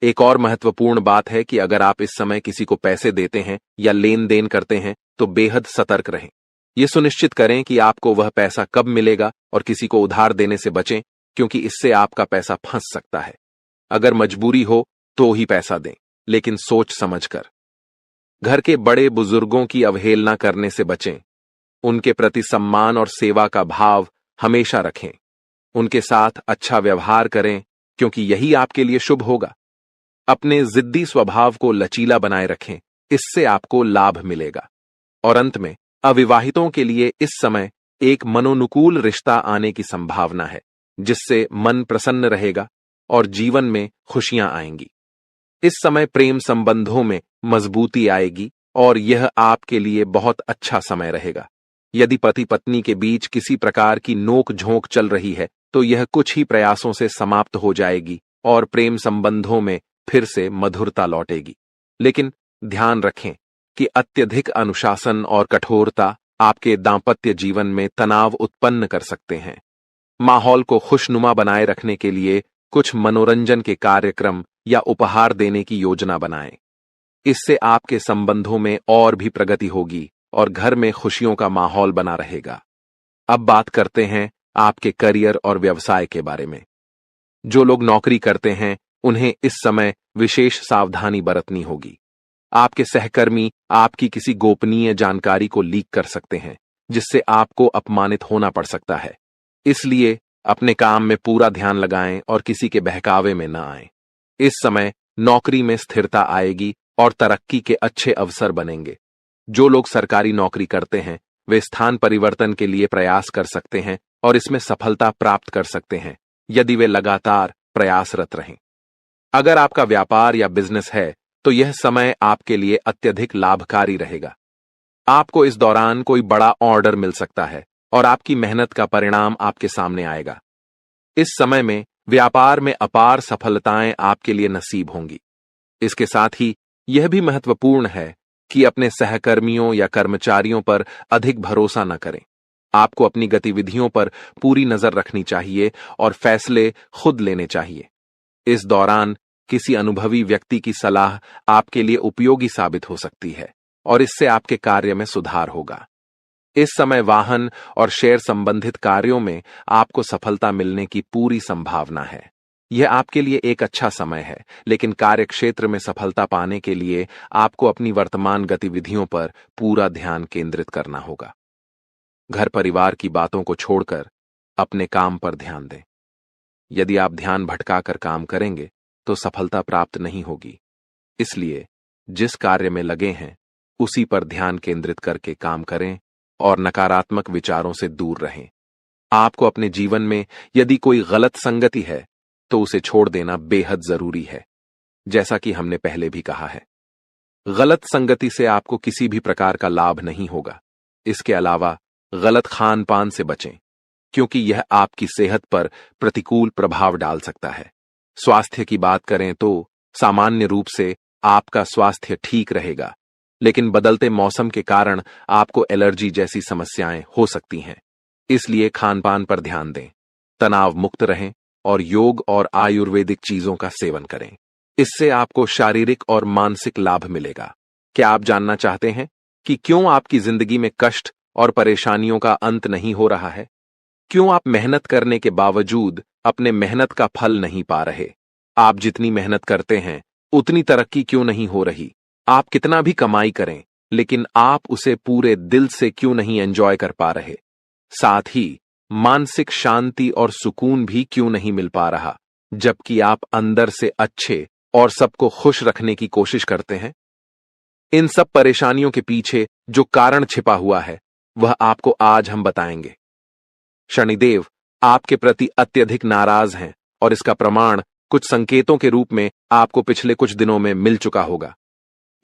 एक और महत्वपूर्ण बात है कि अगर आप इस समय किसी को पैसे देते हैं या लेन देन करते हैं तो बेहद सतर्क रहें। यह सुनिश्चित करें कि आपको वह पैसा कब मिलेगा और किसी को उधार देने से बचें, क्योंकि इससे आपका पैसा फंस सकता है। अगर मजबूरी हो तो ही पैसा दें, लेकिन सोच समझकर। घर के बड़े बुजुर्गों की अवहेलना करने से बचें। उनके प्रति सम्मान और सेवा का भाव हमेशा रखें। उनके साथ अच्छा व्यवहार करें, क्योंकि यही आपके लिए शुभ होगा। अपने जिद्दी स्वभाव को लचीला बनाए रखें, इससे आपको लाभ मिलेगा। और अंत में अविवाहितों के लिए इस समय एक मनोनुकूल रिश्ता आने की संभावना है, जिससे मन प्रसन्न रहेगा और जीवन में खुशियां आएंगी। इस समय प्रेम संबंधों में मजबूती आएगी और यह आपके लिए बहुत अच्छा समय रहेगा। यदि पति पत्नी के बीच किसी प्रकार की नोक झोंक चल रही है तो यह कुछ ही प्रयासों से समाप्त हो जाएगी और प्रेम संबंधों में फिर से मधुरता लौटेगी। लेकिन ध्यान रखें कि अत्यधिक अनुशासन और कठोरता आपके दांपत्य जीवन में तनाव उत्पन्न कर सकते हैं। माहौल को खुशनुमा बनाए रखने के लिए कुछ मनोरंजन के कार्यक्रम या उपहार देने की योजना बनाएं। इससे आपके संबंधों में और भी प्रगति होगी और घर में खुशियों का माहौल बना रहेगा। अब बात करते हैं आपके करियर और व्यवसाय के बारे में। जो लोग नौकरी करते हैं उन्हें इस समय विशेष सावधानी बरतनी होगी। आपके सहकर्मी आपकी किसी गोपनीय जानकारी को लीक कर सकते हैं, जिससे आपको अपमानित होना पड़ सकता है। इसलिए अपने काम में पूरा ध्यान लगाएं और किसी के बहकावे में न आएं। इस समय नौकरी में स्थिरता आएगी और तरक्की के अच्छे अवसर बनेंगे। जो लोग सरकारी नौकरी करते हैं वे स्थान परिवर्तन के लिए प्रयास कर सकते हैं और इसमें सफलता प्राप्त कर सकते हैं, यदि वे लगातार प्रयासरत रहें। अगर आपका व्यापार या बिजनेस है तो यह समय आपके लिए अत्यधिक लाभकारी रहेगा। आपको इस दौरान कोई बड़ा ऑर्डर मिल सकता है और आपकी मेहनत का परिणाम आपके सामने आएगा। इस समय में व्यापार में अपार सफलताएं आपके लिए नसीब होंगी। इसके साथ ही यह भी महत्वपूर्ण है कि अपने सहकर्मियों या कर्मचारियों पर अधिक भरोसा न करें। आपको अपनी गतिविधियों पर पूरी नजर रखनी चाहिए और फैसले खुद लेने चाहिए। इस दौरान किसी अनुभवी व्यक्ति की सलाह आपके लिए उपयोगी साबित हो सकती है और इससे आपके कार्य में सुधार होगा। इस समय वाहन और शेयर संबंधित कार्यों में आपको सफलता मिलने की पूरी संभावना है। यह आपके लिए एक अच्छा समय है, लेकिन कार्यक्षेत्र में सफलता पाने के लिए आपको अपनी वर्तमान गतिविधियों पर पूरा ध्यान केंद्रित करना होगा। घर परिवार की बातों को छोड़कर अपने काम पर ध्यान दें। यदि आप ध्यान भटकाकर काम करेंगे तो सफलता प्राप्त नहीं होगी। इसलिए जिस कार्य में लगे हैं उसी पर ध्यान केंद्रित करके काम करें और नकारात्मक विचारों से दूर रहें। आपको अपने जीवन में यदि कोई गलत संगति है तो उसे छोड़ देना बेहद जरूरी है। जैसा कि हमने पहले भी कहा है, गलत संगति से आपको किसी भी प्रकार का लाभ नहीं होगा। इसके अलावा गलत खान पान से बचें, क्योंकि यह आपकी सेहत पर प्रतिकूल प्रभाव डाल सकता है। स्वास्थ्य की बात करें तो सामान्य रूप से आपका स्वास्थ्य ठीक रहेगा, लेकिन बदलते मौसम के कारण आपको एलर्जी जैसी समस्याएं हो सकती हैं। इसलिए खानपान पर ध्यान दें, तनाव मुक्त रहें और योग और आयुर्वेदिक चीजों का सेवन करें। इससे आपको शारीरिक और मानसिक लाभ मिलेगा। क्या आप जानना चाहते हैं कि क्यों आपकी जिंदगी में कष्ट और परेशानियों का अंत नहीं हो रहा है? क्यों आप मेहनत करने के बावजूद अपने मेहनत का फल नहीं पा रहे? आप जितनी मेहनत करते हैं उतनी तरक्की क्यों नहीं हो रही? आप कितना भी कमाई करें लेकिन आप उसे पूरे दिल से क्यों नहीं एंजॉय कर पा रहे? साथ ही मानसिक शांति और सुकून भी क्यों नहीं मिल पा रहा, जबकि आप अंदर से अच्छे और सबको खुश रखने की कोशिश करते हैं? इन सब परेशानियों के पीछे जो कारण छिपा हुआ है वह आपको आज हम बताएंगे। शनिदेव आपके प्रति अत्यधिक नाराज हैं और इसका प्रमाण कुछ संकेतों के रूप में आपको पिछले कुछ दिनों में मिल चुका होगा।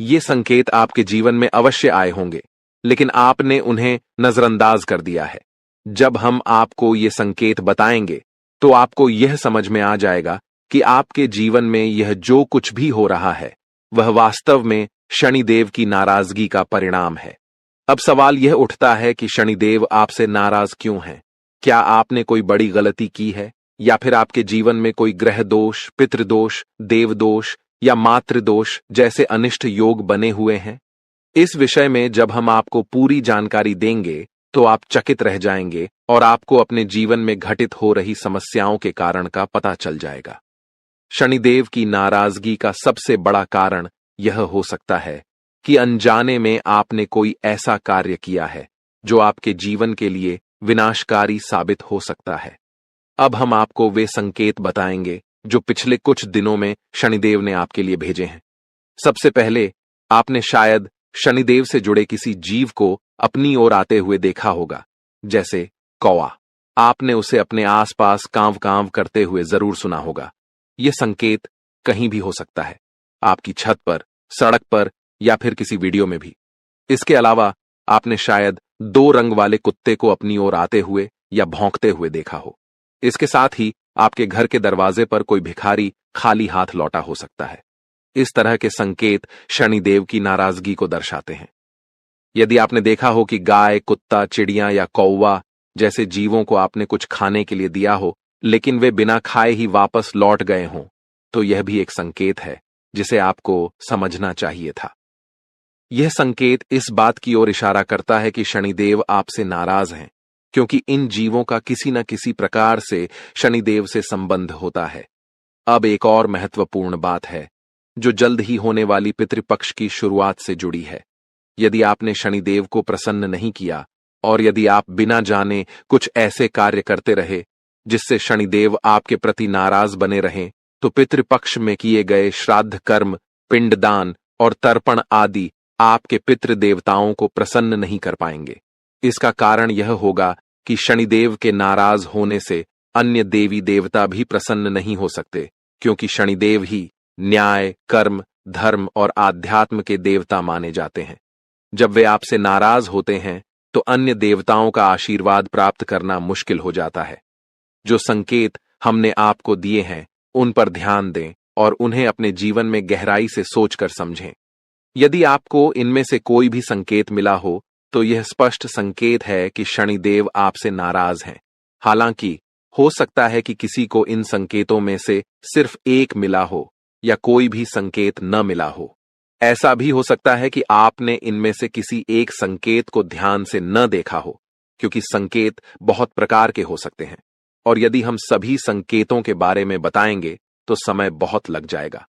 ये संकेत आपके जीवन में अवश्य आए होंगे, लेकिन आपने उन्हें नजरअंदाज कर दिया है। जब हम आपको ये संकेत बताएंगे तो आपको यह समझ में आ जाएगा कि आपके जीवन में यह जो कुछ भी हो रहा है वह वास्तव में शनिदेव की नाराजगी का परिणाम है। अब सवाल यह उठता है कि शनिदेव आपसे नाराज क्यों हैं? क्या आपने कोई बड़ी गलती की है या फिर आपके जीवन में कोई ग्रह दोष, पितृदोष, देवदोष या मातृदोष जैसे अनिष्ट योग बने हुए हैं? इस विषय में जब हम आपको पूरी जानकारी देंगे तो आप चकित रह जाएंगे और आपको अपने जीवन में घटित हो रही समस्याओं के कारण का पता चल जाएगा। शनिदेव की नाराजगी का सबसे बड़ा कारण यह हो सकता है कि अनजाने में आपने कोई ऐसा कार्य किया है जो आपके जीवन के लिए विनाशकारी साबित हो सकता है। अब हम आपको वे संकेत बताएंगे जो पिछले कुछ दिनों में शनिदेव ने आपके लिए भेजे हैं। सबसे पहले आपने शायद शनिदेव से जुड़े किसी जीव को अपनी ओर आते हुए देखा होगा, जैसे कौवा। आपने उसे अपने आसपास कांव कांव करते हुए जरूर सुना होगा। यह संकेत कहीं भी हो सकता है, आपकी छत पर, सड़क पर या फिर किसी वीडियो में भी। इसके अलावा आपने शायद 2 रंग वाले कुत्ते को अपनी ओर आते हुए या भौंकते हुए देखा हो। इसके साथ ही आपके घर के दरवाजे पर कोई भिखारी खाली हाथ लौटा हो सकता है। इस तरह के संकेत शनिदेव की नाराजगी को दर्शाते हैं। यदि आपने देखा हो कि गाय, कुत्ता, चिड़िया या कौवा जैसे जीवों को आपने कुछ खाने के लिए दिया हो, लेकिन वे बिना खाए ही वापस लौट गए हों, तो यह भी एक संकेत है जिसे आपको समझना चाहिए था। यह संकेत इस बात की ओर इशारा करता है कि शनिदेव आपसे नाराज हैं, क्योंकि इन जीवों का किसी न किसी प्रकार से शनिदेव से संबंध होता है। अब एक और महत्वपूर्ण बात है, जो जल्द ही होने वाली पितृपक्ष की शुरुआत से जुड़ी है। यदि आपने शनिदेव को प्रसन्न नहीं किया और यदि आप बिना जाने कुछ ऐसे कार्य करते रहे जिससे शनिदेव आपके प्रति नाराज बने रहें, तो पितृपक्ष में किए गए श्राद्ध कर्म, पिंडदान और तर्पण आदि आपके पितृ देवताओं को प्रसन्न नहीं कर पाएंगे। इसका कारण यह होगा कि शनिदेव के नाराज होने से अन्य देवी देवता भी प्रसन्न नहीं हो सकते, क्योंकि शनिदेव ही न्याय, कर्म, धर्म और आध्यात्म के देवता माने जाते हैं। जब वे आपसे नाराज होते हैं तो अन्य देवताओं का आशीर्वाद प्राप्त करना मुश्किल हो जाता है। जो संकेत हमने आपको दिए हैं उन पर ध्यान दें और उन्हें अपने जीवन में गहराई से सोचकर समझें। यदि आपको इनमें से कोई भी संकेत मिला हो तो यह स्पष्ट संकेत है कि शनिदेव आपसे नाराज हैं। हालांकि हो सकता है कि किसी को इन संकेतों में से सिर्फ एक मिला हो या कोई भी संकेत न मिला हो। ऐसा भी हो सकता है कि आपने इनमें से किसी एक संकेत को ध्यान से न देखा हो, क्योंकि संकेत बहुत प्रकार के हो सकते हैं और यदि हम सभी संकेतों के बारे में बताएंगे तो समय बहुत लग जाएगा।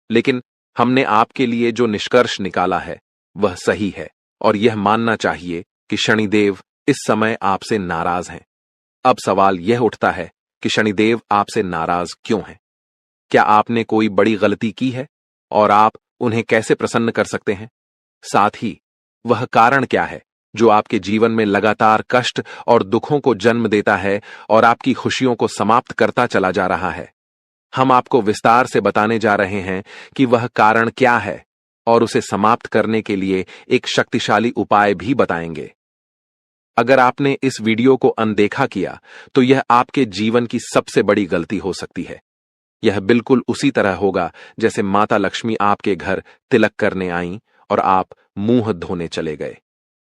लेकिन हमने आपके लिए जो निष्कर्ष निकाला है वह सही है और यह मानना चाहिए कि शनिदेव इस समय आपसे नाराज हैं। अब सवाल यह उठता है कि शनिदेव आपसे नाराज क्यों हैं? क्या आपने कोई बड़ी गलती की है और आप उन्हें कैसे प्रसन्न कर सकते हैं? साथ ही वह कारण क्या है जो आपके जीवन में लगातार कष्ट और दुखों को जन्म देता है और आपकी खुशियों को समाप्त करता चला जा रहा है? हम आपको विस्तार से बताने जा रहे हैं कि वह कारण क्या है और उसे समाप्त करने के लिए एक शक्तिशाली उपाय भी बताएंगे। अगर आपने इस वीडियो को अनदेखा किया तो यह आपके जीवन की सबसे बड़ी गलती हो सकती है। यह बिल्कुल उसी तरह होगा जैसे माता लक्ष्मी आपके घर तिलक करने आईं और आप मुंह धोने चले गए।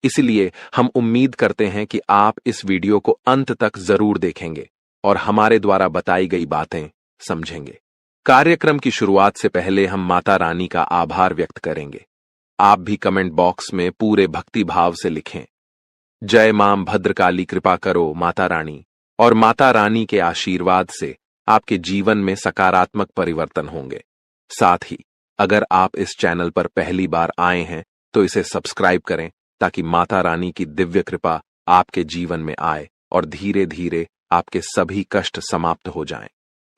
इसलिए हम उम्मीद करते हैं कि आप इस वीडियो को अंत तक जरूर देखेंगे और हमारे द्वारा बताई गई बातें समझेंगे। कार्यक्रम की शुरुआत से पहले हम माता रानी का आभार व्यक्त करेंगे। आप भी कमेंट बॉक्स में पूरे भक्ति भाव से लिखें, जय मां भद्रकाली, कृपा करो माता रानी, और माता रानी के आशीर्वाद से आपके जीवन में सकारात्मक परिवर्तन होंगे। साथ ही अगर आप इस चैनल पर पहली बार आए हैं तो इसे सब्सक्राइब करें ताकि माता रानी की दिव्य कृपा आपके जीवन में आए और धीरे धीरे आपके सभी कष्ट समाप्त हो जाएं।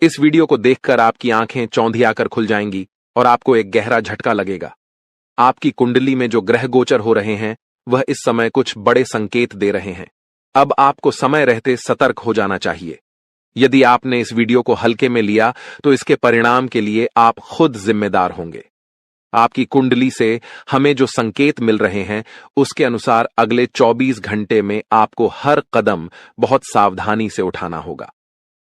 इस वीडियो को देखकर आपकी आंखें चौंधियाकर खुल जाएंगी और आपको एक गहरा झटका लगेगा। आपकी कुंडली में जो ग्रह गोचर हो रहे हैं वह इस समय कुछ बड़े संकेत दे रहे हैं। अब आपको समय रहते सतर्क हो जाना चाहिए। यदि आपने इस वीडियो को हल्के में लिया तो इसके परिणाम के लिए आप खुद जिम्मेदार होंगे। आपकी कुंडली से हमें जो संकेत मिल रहे हैं उसके अनुसार अगले 24 घंटे में आपको हर कदम बहुत सावधानी से उठाना होगा।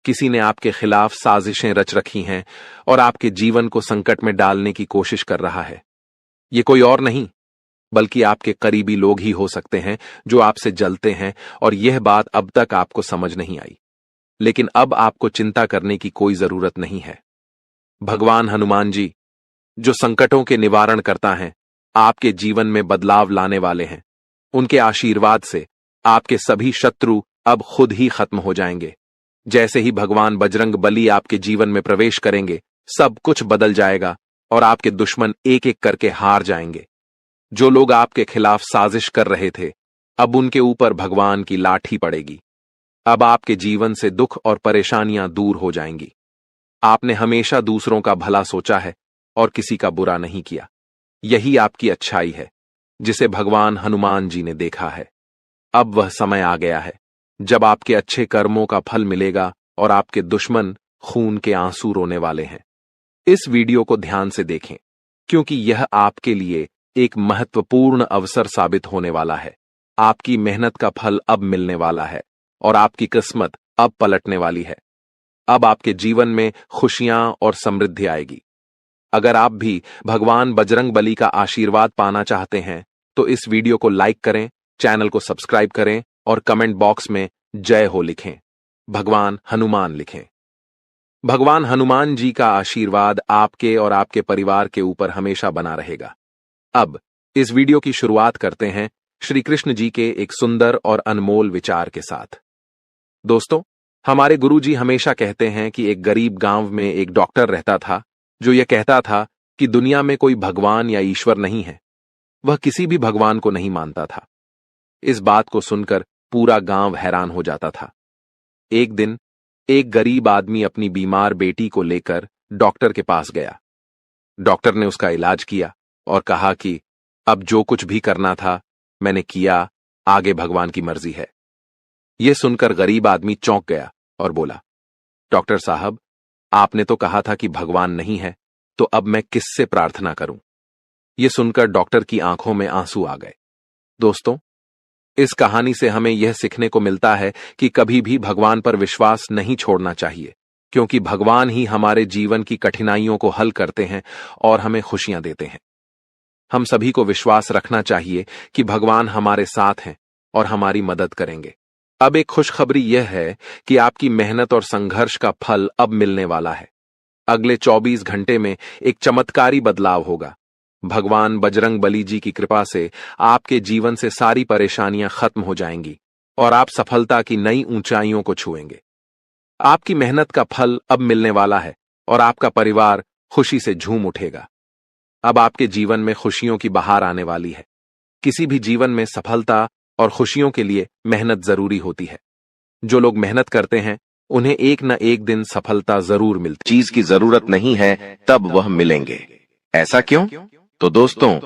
किसी ने आपके खिलाफ साजिशें रच रखी हैं और आपके जीवन को संकट में डालने की कोशिश कर रहा है। ये कोई और नहीं बल्कि आपके करीबी लोग ही हो सकते हैं जो आपसे जलते हैं और यह बात अब तक आपको समझ नहीं आई। लेकिन अब आपको चिंता करने की कोई जरूरत नहीं है। भगवान हनुमान जी, जो संकटों के निवारण करता है, आपके जीवन में बदलाव लाने वाले हैं। उनके आशीर्वाद से आपके सभी शत्रु अब खुद ही खत्म हो जाएंगे। जैसे ही भगवान बजरंग बली आपके जीवन में प्रवेश करेंगे, सब कुछ बदल जाएगा और आपके दुश्मन एक एक करके हार जाएंगे। जो लोग आपके खिलाफ साजिश कर रहे थे, अब उनके ऊपर भगवान की लाठी पड़ेगी। अब आपके जीवन से दुख और परेशानियां दूर हो जाएंगी। आपने हमेशा दूसरों का भला सोचा है और किसी का बुरा नहीं किया। यही आपकी अच्छाई है, जिसे भगवान हनुमान जी ने देखा है। अब वह समय आ गया है जब आपके अच्छे कर्मों का फल मिलेगा और आपके दुश्मन खून के आंसू रोने वाले हैं। इस वीडियो को ध्यान से देखें, क्योंकि यह आपके लिए एक महत्वपूर्ण अवसर साबित होने वाला है। आपकी मेहनत का फल अब मिलने वाला है और आपकी किस्मत अब पलटने वाली है। अब आपके जीवन में खुशियां और समृद्धि आएगी। अगर आप भी भगवान बजरंगबली का आशीर्वाद पाना चाहते हैं तो इस वीडियो को लाइक करें, चैनल को सब्सक्राइब करें और कमेंट बॉक्स में जय हो लिखें। भगवान हनुमान लिखें। भगवान हनुमान जी का आशीर्वाद आपके और आपके परिवार के ऊपर हमेशा बना रहेगा। अब इस वीडियो की शुरुआत करते हैं श्री कृष्ण जी के एक सुंदर और अनमोल विचार के साथ। दोस्तों, हमारे गुरुजी हमेशा कहते हैं कि एक गरीब गांव में एक डॉक्टर रहता था जो यह कहता था कि दुनिया में कोई भगवान या ईश्वर नहीं है। वह किसी भी भगवान को नहीं मानता था। इस बात को सुनकर पूरा गांव हैरान हो जाता था। एक दिन एक गरीब आदमी अपनी बीमार बेटी को लेकर डॉक्टर के पास गया। डॉक्टर ने उसका इलाज किया और कहा कि अब जो कुछ भी करना था मैंने किया, आगे भगवान की मर्जी है। यह सुनकर गरीब आदमी चौंक गया और बोला, डॉक्टर साहब, आपने तो कहा था कि भगवान नहीं है, तो अब मैं किससे प्रार्थना करूं? यह सुनकर डॉक्टर की आंखों में आंसू आ गए। दोस्तों, इस कहानी से हमें यह सीखने को मिलता है कि कभी भी भगवान पर विश्वास नहीं छोड़ना चाहिए, क्योंकि भगवान ही हमारे जीवन की कठिनाइयों को हल करते हैं और हमें खुशियां देते हैं। हम सभी को विश्वास रखना चाहिए कि भगवान हमारे साथ हैं और हमारी मदद करेंगे। अब एक खुशखबरी यह है कि आपकी मेहनत और संघर्ष का फल अब मिलने वाला है। अगले 24 घंटे में एक चमत्कारी बदलाव होगा। भगवान बजरंगबली जी की कृपा से आपके जीवन से सारी परेशानियां खत्म हो जाएंगी और आप सफलता की नई ऊंचाइयों को छुएंगे। आपकी मेहनत का फल अब मिलने वाला है और आपका परिवार खुशी से झूम उठेगा। अब आपके जीवन में खुशियों की बहार आने वाली है। किसी भी जीवन में सफलता और खुशियों के लिए मेहनत जरूरी होती है। जो लोग मेहनत करते हैं उन्हें एक न एक दिन सफलता जरूर मिलती। चीज की जरूरत नहीं है तब वह मिलेंगे। ऐसा क्यों? तो दोस्तों,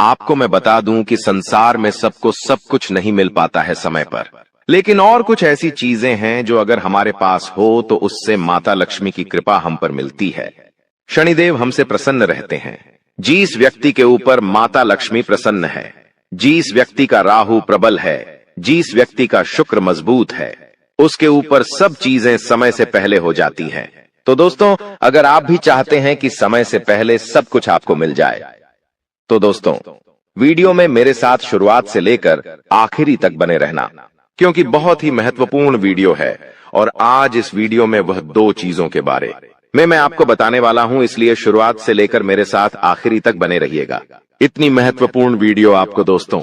आपको मैं बता दूं कि संसार में सबको सब कुछ नहीं मिल पाता है समय पर, लेकिन और कुछ ऐसी चीजें हैं जो अगर हमारे पास हो तो उससे माता लक्ष्मी की कृपा हम पर मिलती है। शनिदेव हमसे प्रसन्न रहते हैं। जिस व्यक्ति के ऊपर माता लक्ष्मी प्रसन्न है, जिस व्यक्ति का राहु प्रबल है, जिस व्यक्ति का शुक्र मजबूत है, उसके ऊपर सब चीजें समय से पहले हो जाती हैं। तो दोस्तों, अगर आप भी चाहते हैं कि समय से पहले सब कुछ आपको मिल जाए, तो दोस्तों वीडियो में मेरे साथ शुरुआत से लेकर आखिरी तक बने रहना, क्योंकि बहुत ही महत्वपूर्ण वीडियो है। और आज इस वीडियो में वह 2 चीजों के बारे में मैं आपको बताने वाला हूं, इसलिए शुरुआत से लेकर मेरे साथ आखिरी तक बने रहिएगा। इतनी महत्वपूर्ण वीडियो आपको दोस्तों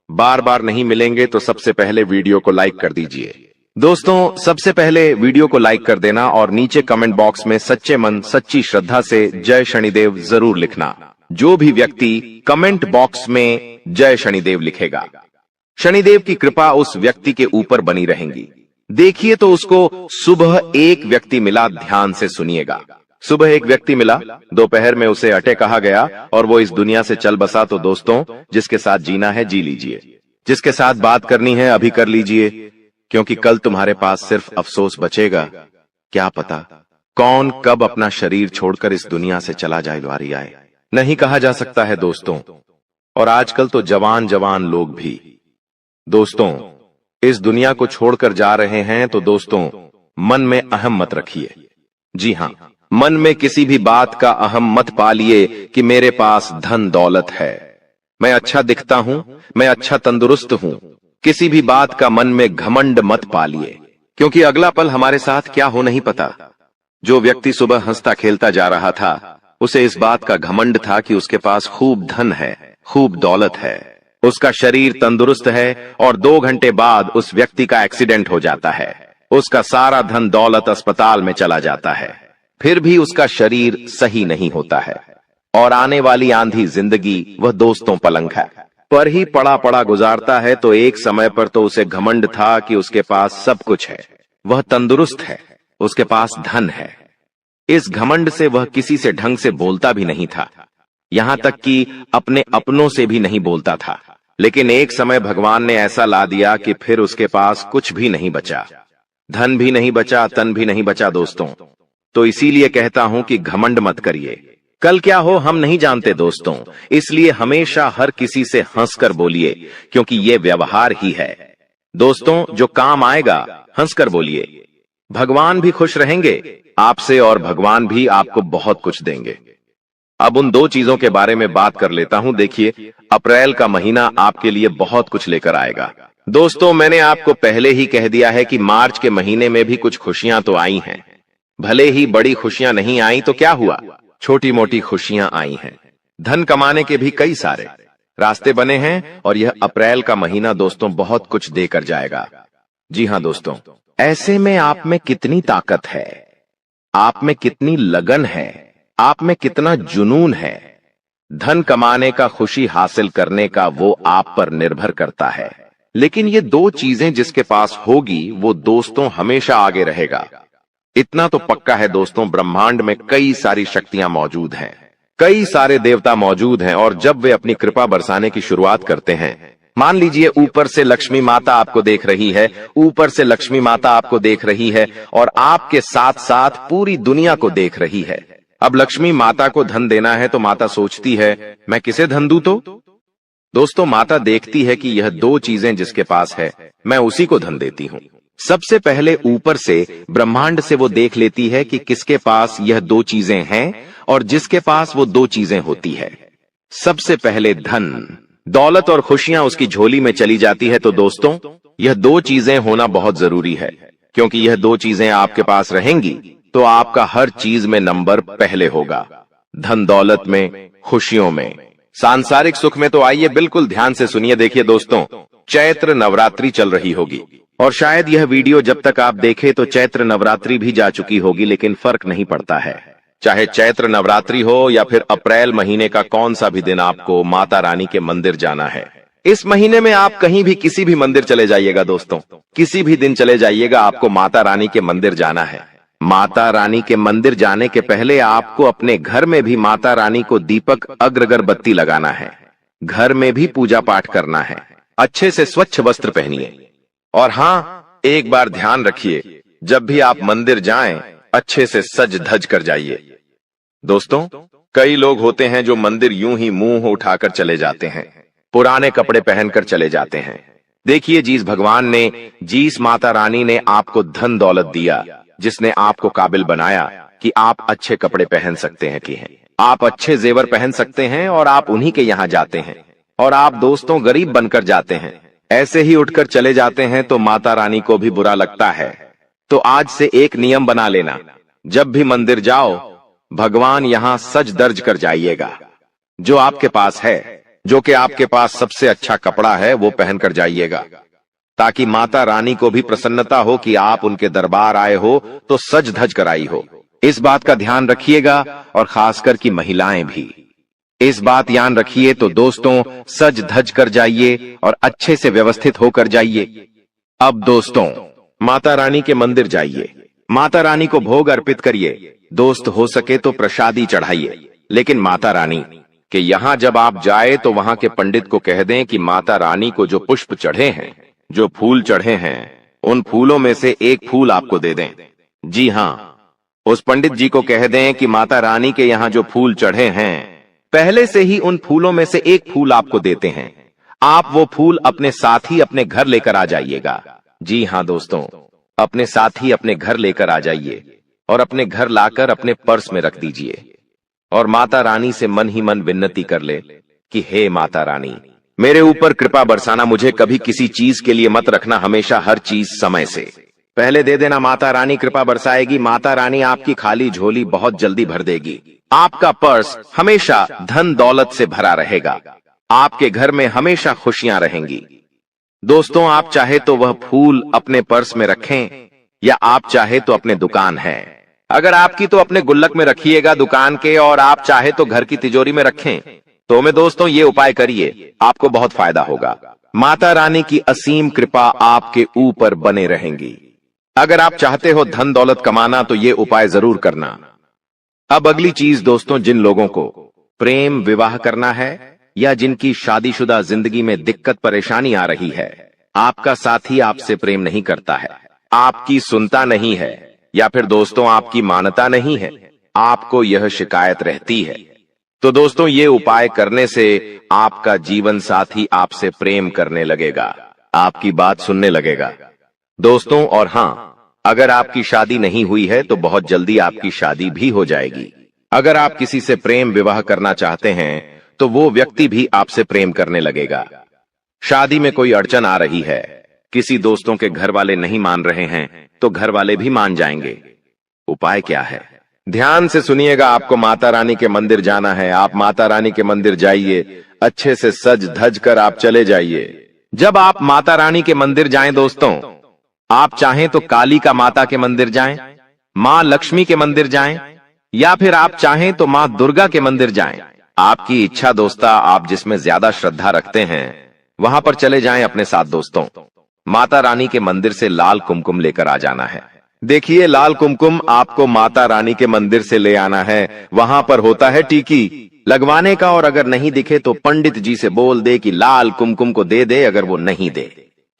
बार बार नहीं मिलेंगे, तो सबसे पहले वीडियो को लाइक कर दीजिए। दोस्तों, सबसे पहले वीडियो को लाइक कर देना और नीचे कमेंट बॉक्स में सच्चे मन सच्ची श्रद्धा से जय शनिदेव जरूर लिखना। जो भी व्यक्ति कमेंट बॉक्स में जय शनिदेव लिखेगा, शनिदेव की कृपा उस व्यक्ति के ऊपर बनी रहेंगी। देखिए, तो उसको सुबह एक व्यक्ति मिला, ध्यान से सुनिएगा। सुबह एक व्यक्ति मिला, दोपहर में उसे अटे कहा गया और वो इस दुनिया से चल बसा। तो दोस्तों, जिसके साथ जीना है जी लीजिए, जिसके साथ बात करनी है अभी कर लीजिए, क्योंकि कल तुम्हारे पास सिर्फ अफसोस बचेगा। क्या पता कौन कब अपना शरीर छोड़कर इस दुनिया से चला जाए, वारी आए, नहीं कहा जा सकता है दोस्तों। और आजकल तो जवान जवान लोग भी दोस्तों इस दुनिया को छोड़कर जा रहे हैं। तो दोस्तों, मन में अहम मत रखिए। जी हां, मन में किसी भी बात का अहम मत पालिए कि मेरे पास धन दौलत है, मैं अच्छा दिखता हूं, मैं अच्छा तंदुरुस्त हूं। किसी भी बात का मन में घमंड मत पालिए, क्योंकि अगला पल हमारे साथ क्या हो नहीं पता। जो व्यक्ति सुबह हंसता खेलता जा रहा था, उसे इस बात का घमंड था कि उसके पास खूब धन है, खूब दौलत है, उसका शरीर तंदुरुस्त है, और 2 घंटे बाद उस व्यक्ति का एक्सीडेंट हो जाता है। उसका सारा धन दौलत अस्पताल में चला जाता है, फिर भी उसका शरीर सही नहीं होता है। और आने वाली आंधी जिंदगी वह दोस्तों पलंग है पर ही पड़ा पड़ा गुजारता है। तो एक समय पर तो उसे घमंड था कि उसके पास सब कुछ है, वह तंदुरुस्त है, उसके पास धन है, इस घमंड से वह किसी से ढंग से बोलता भी नहीं था, यहां तक कि अपने अपनों से भी नहीं बोलता था। लेकिन एक समय भगवान ने ऐसा ला दिया कि फिर उसके पास कुछ भी नहीं बचा, धन भी नहीं बचा, तन भी नहीं बचा दोस्तों। तो इसीलिए कहता हूं कि घमंड मत करिए, कल क्या हो हम नहीं जानते दोस्तों। इसलिए हमेशा हर किसी से हंसकर बोलिए, क्योंकि ये व्यवहार ही है दोस्तों जो काम आएगा। हंसकर बोलिए, भगवान भी खुश रहेंगे आपसे और भगवान भी आपको बहुत कुछ देंगे। अब उन दो चीजों के बारे में बात कर लेता हूं। देखिए, अप्रैल का महीना आपके लिए बहुत कुछ लेकर आएगा दोस्तों। मैंने आपको पहले ही कह दिया है कि मार्च के महीने में भी कुछ खुशियां तो आई हैं। भले ही बड़ी खुशियां नहीं आई तो क्या हुआ, छोटी मोटी खुशियां आई हैं। धन कमाने के भी कई सारे रास्ते बने हैं और यह अप्रैल का महीना दोस्तों बहुत कुछ देकर जाएगा। जी हां दोस्तों, ऐसे में आप में कितनी ताकत है, आप में कितनी लगन है, आप में कितना जुनून है, धन कमाने का, खुशी हासिल करने का, वो आप पर निर्भर करता है। लेकिन ये दो चीजें जिसके पास होगी वो दोस्तों हमेशा आगे रहेगा। इतना तो पक्का है दोस्तों, ब्रह्मांड में कई सारी शक्तियां मौजूद हैं, कई सारे देवता मौजूद हैं और जब वे अपनी कृपा बरसाने की शुरुआत करते हैं, मान लीजिए ऊपर से लक्ष्मी माता आपको देख रही है, ऊपर से लक्ष्मी माता आपको देख रही है और आपके साथ साथ पूरी दुनिया को देख रही है। अब लक्ष्मी माता को धन देना है तो माता सोचती है मैं किसे धन दूं, तो दोस्तों माता देखती है कि यह दो चीजें जिसके पास है मैं उसी को धन देती हूं। सबसे पहले ऊपर से ब्रह्मांड से वो देख लेती है कि किसके पास यह दो चीजें हैं और जिसके पास वो दो चीजें होती है। सबसे पहले धन, दौलत और खुशियां उसकी झोली में चली जाती है। तो दोस्तों यह दो चीजें होना बहुत जरूरी है, क्योंकि यह दो चीजें आपके पास रहेंगी तो आपका हर चीज में नंबर पहले होगा। धन दौलत में, खुशियों में, सांसारिक सुख में। तो आइए बिल्कुल ध्यान से सुनिए। देखिए दोस्तों, चैत्र नवरात्रि चल रही होगी और शायद यह वीडियो जब तक आप देखें तो चैत्र नवरात्रि भी जा चुकी होगी, लेकिन फर्क नहीं पड़ता है। चाहे चैत्र नवरात्रि हो या फिर अप्रैल महीने का कौन सा भी दिन आपको माता रानी के मंदिर जाना है, इस महीने में आप कहीं भी किसी भी मंदिर चले जाइएगा दोस्तों, किसी भी दिन चले जाइएगा, आपको माता रानी के मंदिर जाना है। माता रानी के मंदिर जाने के पहले आपको अपने घर में भी माता रानी को दीपक, अगरबत्ती लगाना है, घर में भी पूजा पाठ करना है, अच्छे से स्वच्छ वस्त्र पहनिए। और हाँ, एक बार ध्यान रखिए, जब भी आप मंदिर जाएं अच्छे से सज धज कर जाइए। दोस्तों कई लोग होते हैं जो मंदिर यूं ही मुंह उठाकर चले जाते हैं, पुराने कपड़े पहनकर चले जाते हैं। देखिए, जिस भगवान ने, जिस माता रानी ने आपको धन दौलत दिया, जिसने आपको काबिल बनाया कि आप अच्छे कपड़े पहन सकते हैं, कि हैं आप अच्छे जेवर पहन सकते हैं और आप उन्हीं के यहां जाते हैं और आप दोस्तों गरीब बनकर जाते हैं, ऐसे ही उठकर चले जाते हैं, तो माता रानी को भी बुरा लगता है। तो आज से एक नियम बना लेना, जब भी मंदिर जाओ भगवान यहां सज दर्ज कर जाइएगा। जो आपके पास है, जो कि आपके पास सबसे अच्छा कपड़ा है, वो पहनकर जाइएगा, ताकि माता रानी को भी प्रसन्नता हो कि आप उनके दरबार आए हो तो सज धज कर आई हो। इस बात का ध्यान रखिएगा और खासकर की महिलाएं भी इस बात ध्यान रखिए। तो दोस्तों सज धज कर जाइए और अच्छे से व्यवस्थित होकर जाइए। अब दोस्तों माता रानी के मंदिर जाइए, माता रानी को भोग अर्पित करिए, दोस्त हो सके तो प्रसादी चढ़ाइए। लेकिन माता रानी के यहां जब आप जाए तो वहां के पंडित को कह दें कि माता रानी को जो पुष्प चढ़े हैं, जो फूल चढ़े हैं, उन फूलों में से एक फूल आपको दे दें। जी हां, उस पंडित जी को कह दें कि माता रानी के यहां जो फूल चढ़े हैं, पहले से ही उन फूलों में से एक फूल आपको देते हैं। आप वो फूल अपने साथ ही अपने घर लेकर आ जाइएगा। जी हां दोस्तों, अपने साथ ही अपने घर लेकर आ जाइए और अपने घर लाकर अपने पर्स में रख दीजिए और माता रानी से मन ही मन विनती कर ले कि हे माता रानी, मेरे ऊपर कृपा बरसाना, मुझे कभी किसी चीज के लिए मत रखना, हमेशा हर चीज समय से पहले दे देना। माता रानी कृपा बरसाएगी, माता रानी आपकी खाली झोली बहुत जल्दी भर देगी, आपका पर्स हमेशा धन दौलत से भरा रहेगा, आपके घर में हमेशा खुशियां रहेंगी। दोस्तों आप चाहे तो वह फूल अपने पर्स में रखें या आप चाहे तो अपने दुकान है, अगर आपकी तो अपने गुल्लक में रखिएगा दुकान के, और आप चाहे तो घर की तिजोरी में रखें। तो मैं दोस्तों ये उपाय करिए, आपको बहुत फायदा होगा। माता रानी की असीम कृपा आपके ऊपर बने रहेंगी। अगर आप चाहते हो धन दौलत कमाना तो ये उपाय जरूर करना। अब अगली चीज दोस्तों, जिन लोगों को प्रेम विवाह करना है या जिनकी शादीशुदा जिंदगी में दिक्कत परेशानी आ रही है, आपका साथी आपसे प्रेम नहीं करता है, आपकी सुनता नहीं है, या फिर दोस्तों आपकी मानता नहीं है, आपको यह शिकायत रहती है, तो दोस्तों ये उपाय करने से आपका जीवन साथी आपसे प्रेम करने लगेगा, आपकी बात सुनने लगेगा दोस्तों। और हां, अगर आपकी शादी नहीं हुई है तो बहुत जल्दी आपकी शादी भी हो जाएगी। अगर आप किसी से प्रेम विवाह करना चाहते हैं तो वो व्यक्ति भी आपसे प्रेम करने लगेगा। शादी में कोई अड़चन आ रही है, किसी दोस्तों के घर वाले नहीं मान रहे हैं तो घर वाले भी मान जाएंगे। उपाय क्या है, ध्यान से सुनिएगा। आपको माता रानी के मंदिर जाना है। आप माता रानी के मंदिर जाइए, अच्छे से सज धज कर आप चले जाइए। जब आप माता रानी के मंदिर जाएं दोस्तों, आप चाहें तो काली का माता के मंदिर जाएं, मां लक्ष्मी के मंदिर जाएं, या फिर आप चाहें तो मां दुर्गा के मंदिर जाएं। आपकी इच्छा दोस्ता, आप जिसमें ज्यादा श्रद्धा रखते हैं वहां पर चले जाएं अपने साथ दोस्तों। माता रानी के मंदिर से लाल कुमकुम लेकर आ जाना है। देखिए, लाल कुमकुम आपको माता रानी के मंदिर से ले आना है। वहां पर होता है टीकी लगवाने का, और अगर नहीं दिखे तो पंडित जी से बोल दे कि लाल कुमकुम को दे दे। अगर वो नहीं दे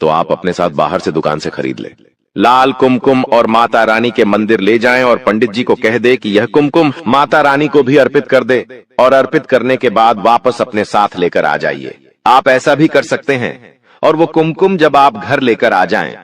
तो आप अपने साथ बाहर से दुकान से खरीद ले। लाल कुमकुम और माता रानी के मंदिर ले जाएं और पंडित जी को कह दे कि यह कुमकुम माता रानी को भी अर्पित कर दे, और अर्पित करने के बाद वापस अपने साथ लेकर आ जाइए। आप ऐसा भी कर सकते हैं। और वो कुमकुम जब आप घर लेकर आ जाएं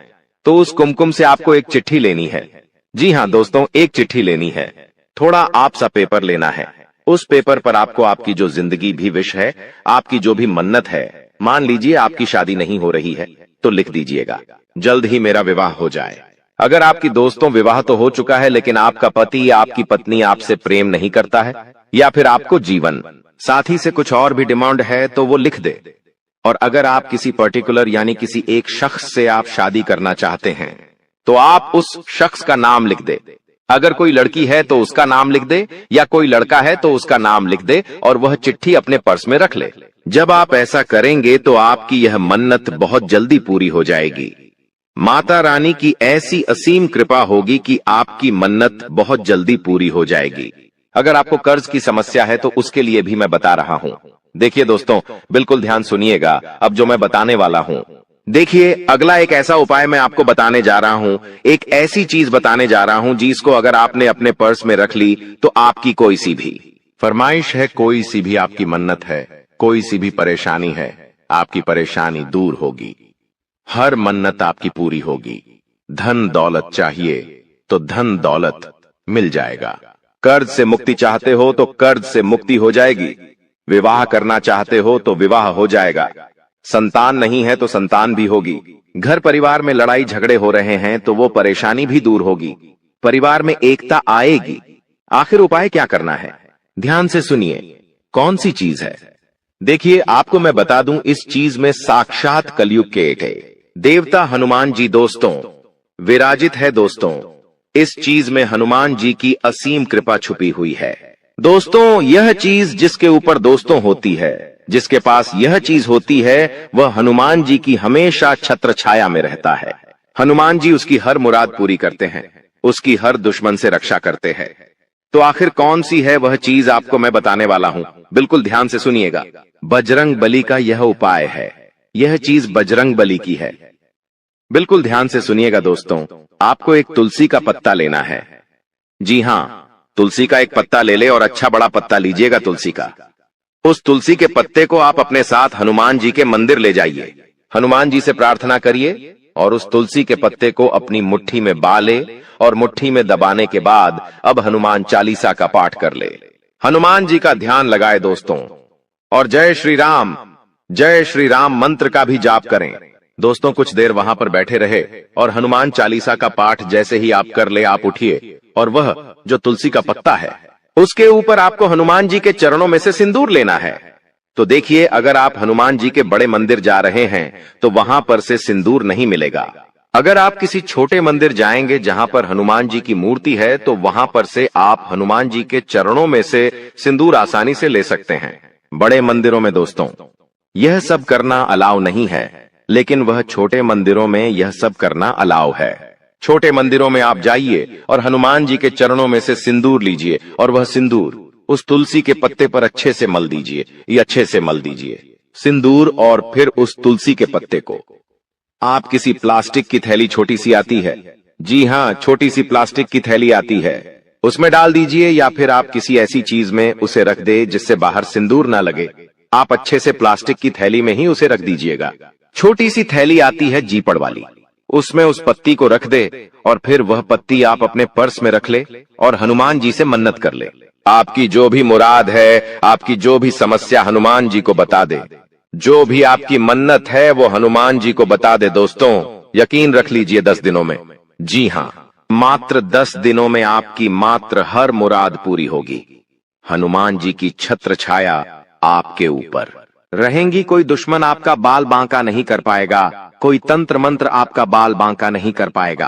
तो उस कुमकुम से आपको एक चिट्ठी लेनी है। जी हां दोस्तों, एक चिट्ठी लेनी है। थोड़ा आप सा पेपर लेना है। उस पेपर पर आपको आपकी जो जिंदगी भी विश है, आपकी जो भी मन्नत है, मान लीजिए आपकी शादी नहीं हो रही है तो लिख दीजिएगा, जल्द ही मेरा विवाह हो जाए। अगर आपकी दोस्तों विवाह तो हो चुका है लेकिन आपका पति या आपकी पत्नी आपसे प्रेम नहीं करता है, या फिर आपको जीवन साथी से कुछ और भी डिमांड है तो वो लिख दे। और अगर आप किसी पर्टिकुलर यानी किसी एक शख्स से आप शादी करना चाहते हैं तो आप उस शख्स का नाम लिख दे। अगर कोई लड़की है तो उसका नाम लिख दे, या कोई लड़का है तो उसका नाम लिख दे, और वह चिट्ठी अपने पर्स में रख ले। जब आप ऐसा करेंगे तो आपकी यह मन्नत बहुत जल्दी पूरी हो जाएगी। माता रानी की ऐसी असीम कृपा होगी कि आपकी मन्नत बहुत जल्दी पूरी हो जाएगी। अगर आपको कर्ज की समस्या है तो उसके लिए भी मैं बता रहा हूं। देखिए दोस्तों, बिल्कुल ध्यान सुनिएगा अब जो मैं बताने वाला हूं। देखिए, अगला एक ऐसा उपाय मैं आपको बताने जा रहा हूं, एक ऐसी चीज बताने जा रहा हूं जिसको अगर आपने अपने पर्स में रख ली तो आपकी कोई सी भी फरमाइश है, कोई सी भी आपकी मन्नत है, कोई सी भी परेशानी है, आपकी परेशानी दूर होगी। हर मन्नत आपकी पूरी होगी। धन दौलत चाहिए तो धन दौलत मिल जाएगा। कर्ज से मुक्ति चाहते हो तो कर्ज से मुक्ति हो जाएगी। विवाह करना चाहते हो तो विवाह हो जाएगा। संतान नहीं है तो संतान भी होगी। घर परिवार में लड़ाई झगड़े हो रहे हैं तो वो परेशानी भी दूर होगी। परिवार में एकता आएगी। आखिर उपाय क्या करना है, ध्यान से सुनिए। कौन सी चीज है? देखिए, आपको मैं बता दूं, इस चीज में साक्षात कलयुग के एक देवता हनुमान जी दोस्तों विराजित है। दोस्तों, इस चीज में हनुमान जी की असीम कृपा छुपी हुई है। दोस्तों, यह चीज जिसके ऊपर दोस्तों होती है, जिसके पास यह चीज होती है, वह हनुमान जी की हमेशा छत्र छाया में रहता है। हनुमान जी उसकी हर मुराद पूरी करते हैं, उसकी हर दुश्मन से रक्षा करते हैं। तो आखिर कौन सी है वह चीज, आपको मैं बताने वाला हूं। बिल्कुल ध्यान से सुनिएगा। बजरंग बली का यह उपाय है। यह चीज बजरंग बली की है। बिल्कुल ध्यान से सुनिएगा दोस्तों। आपको एक तुलसी का पत्ता लेना है। जी हां, तुलसी का एक पत्ता ले ले, और अच्छा बड़ा पत्ता लीजिएगा तुलसी का। उस तुलसी के पत्ते को आप अपने साथ हनुमान जी के मंदिर ले जाइए। हनुमान जी से प्रार्थना करिए और उस तुलसी के पत्ते को अपनी मुट्ठी में बाले, और मुट्ठी में दबाने के बाद अब हनुमान चालीसा का पाठ कर ले। हनुमान जी का ध्यान लगाए दोस्तों, और जय श्री राम मंत्र का भी जाप करें। दोस्तों, कुछ देर वहां पर बैठे रहे और हनुमान चालीसा का पाठ जैसे ही आप कर ले, आप उठिए और वह जो तुलसी का पत्ता है उसके ऊपर आपको हनुमान जी के चरणों में से सिंदूर लेना है। तो देखिए, अगर आप हनुमान जी के बड़े मंदिर जा रहे हैं तो वहां पर से सिंदूर नहीं मिलेगा। अगर आप किसी छोटे मंदिर जाएंगे जहां पर हनुमान जी की मूर्ति है तो वहां पर से आप हनुमान जी के चरणों में से सिंदूर आसानी से ले सकते हैं। बड़े मंदिरों में दोस्तों यह सब करना अलाउ नहीं है, लेकिन वह छोटे मंदिरों में यह सब करना अलाउ है। छोटे मंदिरों में आप जाइए और हनुमान जी के चरणों में से सिंदूर लीजिए और वह सिंदूर उस तुलसी के पत्ते पर अच्छे से मल दीजिए। ये अच्छे से मल दीजिए सिंदूर और फिर उस तुलसी के पत्ते को आप किसी प्लास्टिक की थैली, छोटी सी आती है, जी हाँ, छोटी सी प्लास्टिक की थैली आती है, उसमें डाल दीजिए या फिर आप किसी ऐसी चीज में उसे रख दे जिससे बाहर सिंदूर ना लगे। आप अच्छे से प्लास्टिक की थैली में ही उसे रख दीजिएगा। छोटी सी थैली आती है जीपड़ वाली, उसमें उस पत्ती को रख दे और फिर वह पत्ती आप अपने पर्स में रख ले और हनुमान जी से मन्नत कर ले। आपकी जो भी मुराद है, आपकी जो भी समस्या हनुमान जी को बता दे। जो भी आपकी मन्नत है वो हनुमान जी को बता दे। दोस्तों, यकीन रख लीजिए 10 दिनों में, जी हाँ, मात्र 10 दिनों में आपकी मात्र हर मुराद पूरी होगी। हनुमान जी की छत्र छाया आपके ऊपर रहेंगी। कोई दुश्मन आपका बाल बांका नहीं कर पाएगा, कोई तंत्र मंत्र आपका बाल बांका नहीं कर पाएगा।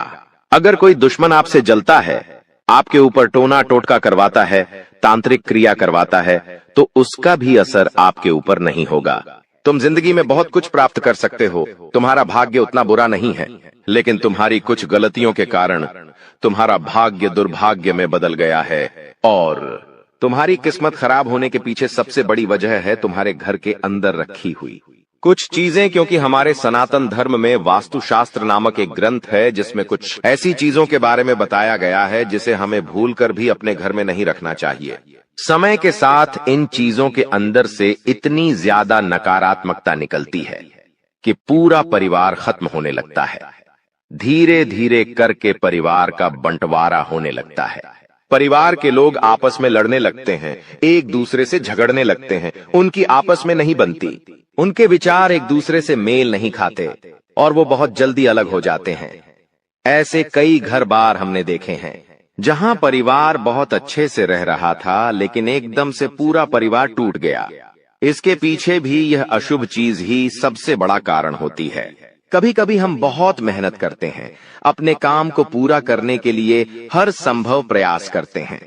अगर कोई दुश्मन आपसे जलता है, आपके ऊपर टोना टोटका करवाता है, तांत्रिक क्रिया करवाता है, तो उसका भी असर आपके ऊपर नहीं होगा। तुम जिंदगी में बहुत कुछ प्राप्त कर सकते हो, तुम्हारा भाग्य उतना बुरा नहीं है, लेकिन तुम्हारी कुछ गलतियों के कारण तुम्हारा भाग्य दुर्भाग्य में बदल गया है। और तुम्हारी किस्मत खराब होने के पीछे सबसे बड़ी वजह है तुम्हारे घर के अंदर रखी हुई कुछ चीजें। क्योंकि हमारे सनातन धर्म में वास्तुशास्त्र नामक एक ग्रंथ है जिसमें कुछ ऐसी चीजों के बारे में बताया गया है जिसे हमें भूलकर भी अपने घर में नहीं रखना चाहिए। समय के साथ इन चीजों के अंदर से इतनी ज्यादा नकारात्मकता निकलती है कि पूरा परिवार खत्म होने लगता है। धीरे धीरे करके परिवार का बंटवारा होने लगता है। परिवार के लोग आपस में लड़ने लगते हैं, एक दूसरे से झगड़ने लगते हैं, उनकी आपस में नहीं बनती, उनके विचार एक दूसरे से मेल नहीं खाते और वो बहुत जल्दी अलग हो जाते हैं। ऐसे कई घर बार हमने देखे हैं जहां परिवार बहुत अच्छे से रह रहा था, लेकिन एकदम से पूरा परिवार टूट गया। इसके पीछे भी यह अशुभ चीज ही सबसे बड़ा कारण होती है। कभी कभी हम बहुत मेहनत करते हैं, अपने काम को पूरा करने के लिए हर संभव प्रयास करते हैं,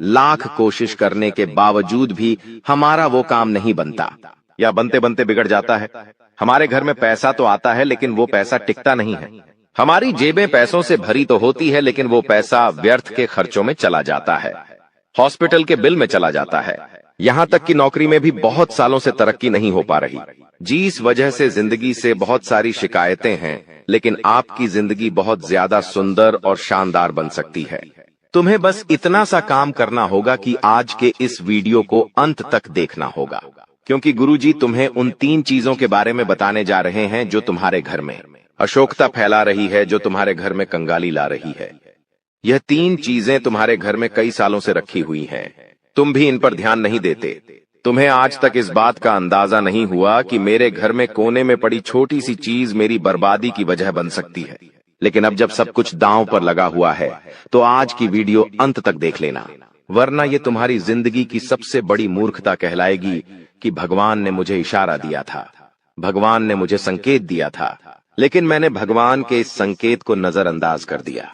लाख कोशिश करने के बावजूद भी हमारा वो काम नहीं बनता या बनते बनते बिगड़ जाता है। हमारे घर में पैसा तो आता है लेकिन वो पैसा टिकता नहीं है। हमारी जेबें पैसों से भरी तो होती है लेकिन वो पैसा व्यर्थ के खर्चों में चला जाता है, हॉस्पिटल के बिल में चला जाता है, यहां तक कि नौकरी में भी बहुत सालों से तरक्की नहीं हो पा रही। जी, इस वजह से जिंदगी से बहुत सारी शिकायतें हैं, लेकिन आपकी जिंदगी बहुत ज्यादा सुंदर और शानदार बन सकती है। तुम्हें बस इतना सा काम करना होगा कि आज के इस वीडियो को अंत तक देखना होगा, क्योंकि गुरुजी तुम्हें उन 3 चीजों के बारे में बताने जा रहे हैं जो तुम्हारे घर में अशोकता फैला रही है, जो तुम्हारे घर में कंगाली ला रही है। यह 3 चीजें तुम्हारे घर में कई सालों से रखी हुई हैं, तुम भी इन पर ध्यान नहीं देते। तुम्हें आज तक इस बात का अंदाजा नहीं हुआ कि मेरे घर में कोने में पड़ी छोटी सी चीज मेरी बर्बादी की वजह बन सकती है। लेकिन अब जब सब कुछ दांव पर लगा हुआ है तो आज की वीडियो अंत तक देख लेना, वरना ये तुम्हारी जिंदगी की सबसे बड़ी मूर्खता कहलाएगी कि भगवान ने मुझे इशारा दिया था, भगवान ने मुझे संकेत दिया था, लेकिन मैंने भगवान के इस संकेत को नजरअंदाज कर दिया।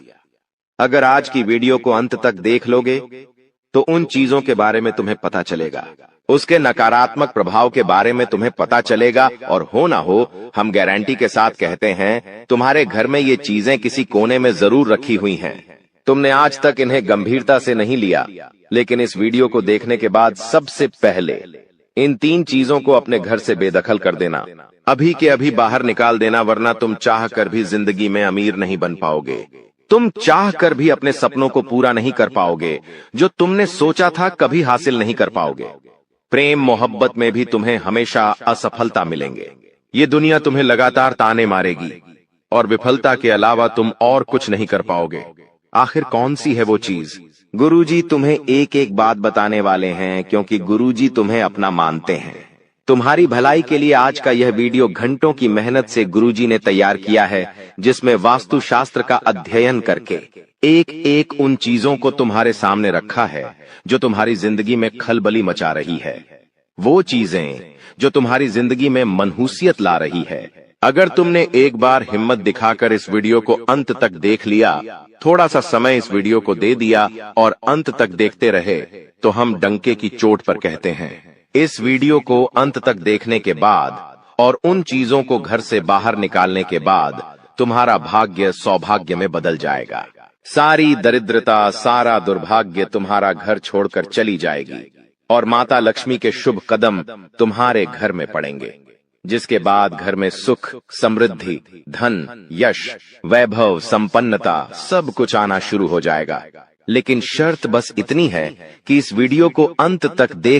अगर आज की वीडियो को अंत तक देख लोगे तो उन चीजों के बारे में तुम्हें पता चलेगा, उसके नकारात्मक प्रभाव के बारे में तुम्हें पता चलेगा, और हो ना हो हम गारंटी के साथ कहते हैं तुम्हारे घर में ये चीजें किसी कोने में जरूर रखी हुई हैं। तुमने आज तक इन्हें गंभीरता से नहीं लिया, लेकिन इस वीडियो को देखने के बाद सबसे पहले इन 3 चीजों को अपने घर से बेदखल कर देना, अभी के अभी बाहर निकाल देना, वरना तुम चाह कर भी जिंदगी में अमीर नहीं बन पाओगे। तुम चाह कर भी अपने सपनों को पूरा नहीं कर पाओगे, जो तुमने सोचा था कभी हासिल नहीं कर पाओगे। प्रेम मोहब्बत में भी तुम्हें हमेशा असफलता मिलेंगे। ये दुनिया तुम्हें लगातार ताने मारेगी और विफलता के अलावा तुम और कुछ नहीं कर पाओगे। आखिर कौन सी है वो चीज? गुरुजी तुम्हें एक एक बात बताने वाले हैं, क्योंकि गुरुजी तुम्हें अपना मानते हैं। तुम्हारी भलाई के लिए आज का यह वीडियो घंटों की मेहनत से गुरुजी ने तैयार किया है, जिसमें वास्तुशास्त्र का अध्ययन करके एक एक उन चीजों को तुम्हारे सामने रखा है जो तुम्हारी जिंदगी में खलबली मचा रही है, वो चीजें जो तुम्हारी जिंदगी में मनहूसियत ला रही है। अगर तुमने एक बार हिम्मत दिखाकर इस वीडियो को अंत तक देख लिया, थोड़ा सा समय इस वीडियो को दे दिया और अंत तक देखते रहे, तो हम डंके की चोट पर कहते हैं। इस वीडियो को अंत तक देखने के बाद और उन चीजों को घर से बाहर निकालने के बाद तुम्हारा भाग्य सौभाग्य में बदल जाएगा। सारी दरिद्रता, सारा दुर्भाग्य तुम्हारा घर छोड़कर चली जाएगी और माता लक्ष्मी के शुभ कदम तुम्हारे घर में पड़ेंगे, जिसके बाद घर में सुख, समृद्धि, धन, यश, वैभव, संपन्नता सब कुछ आना शुरू हो जाएगा। लेकिन शर्त बस इतनी है कि इस वीडियो को अंत तक देख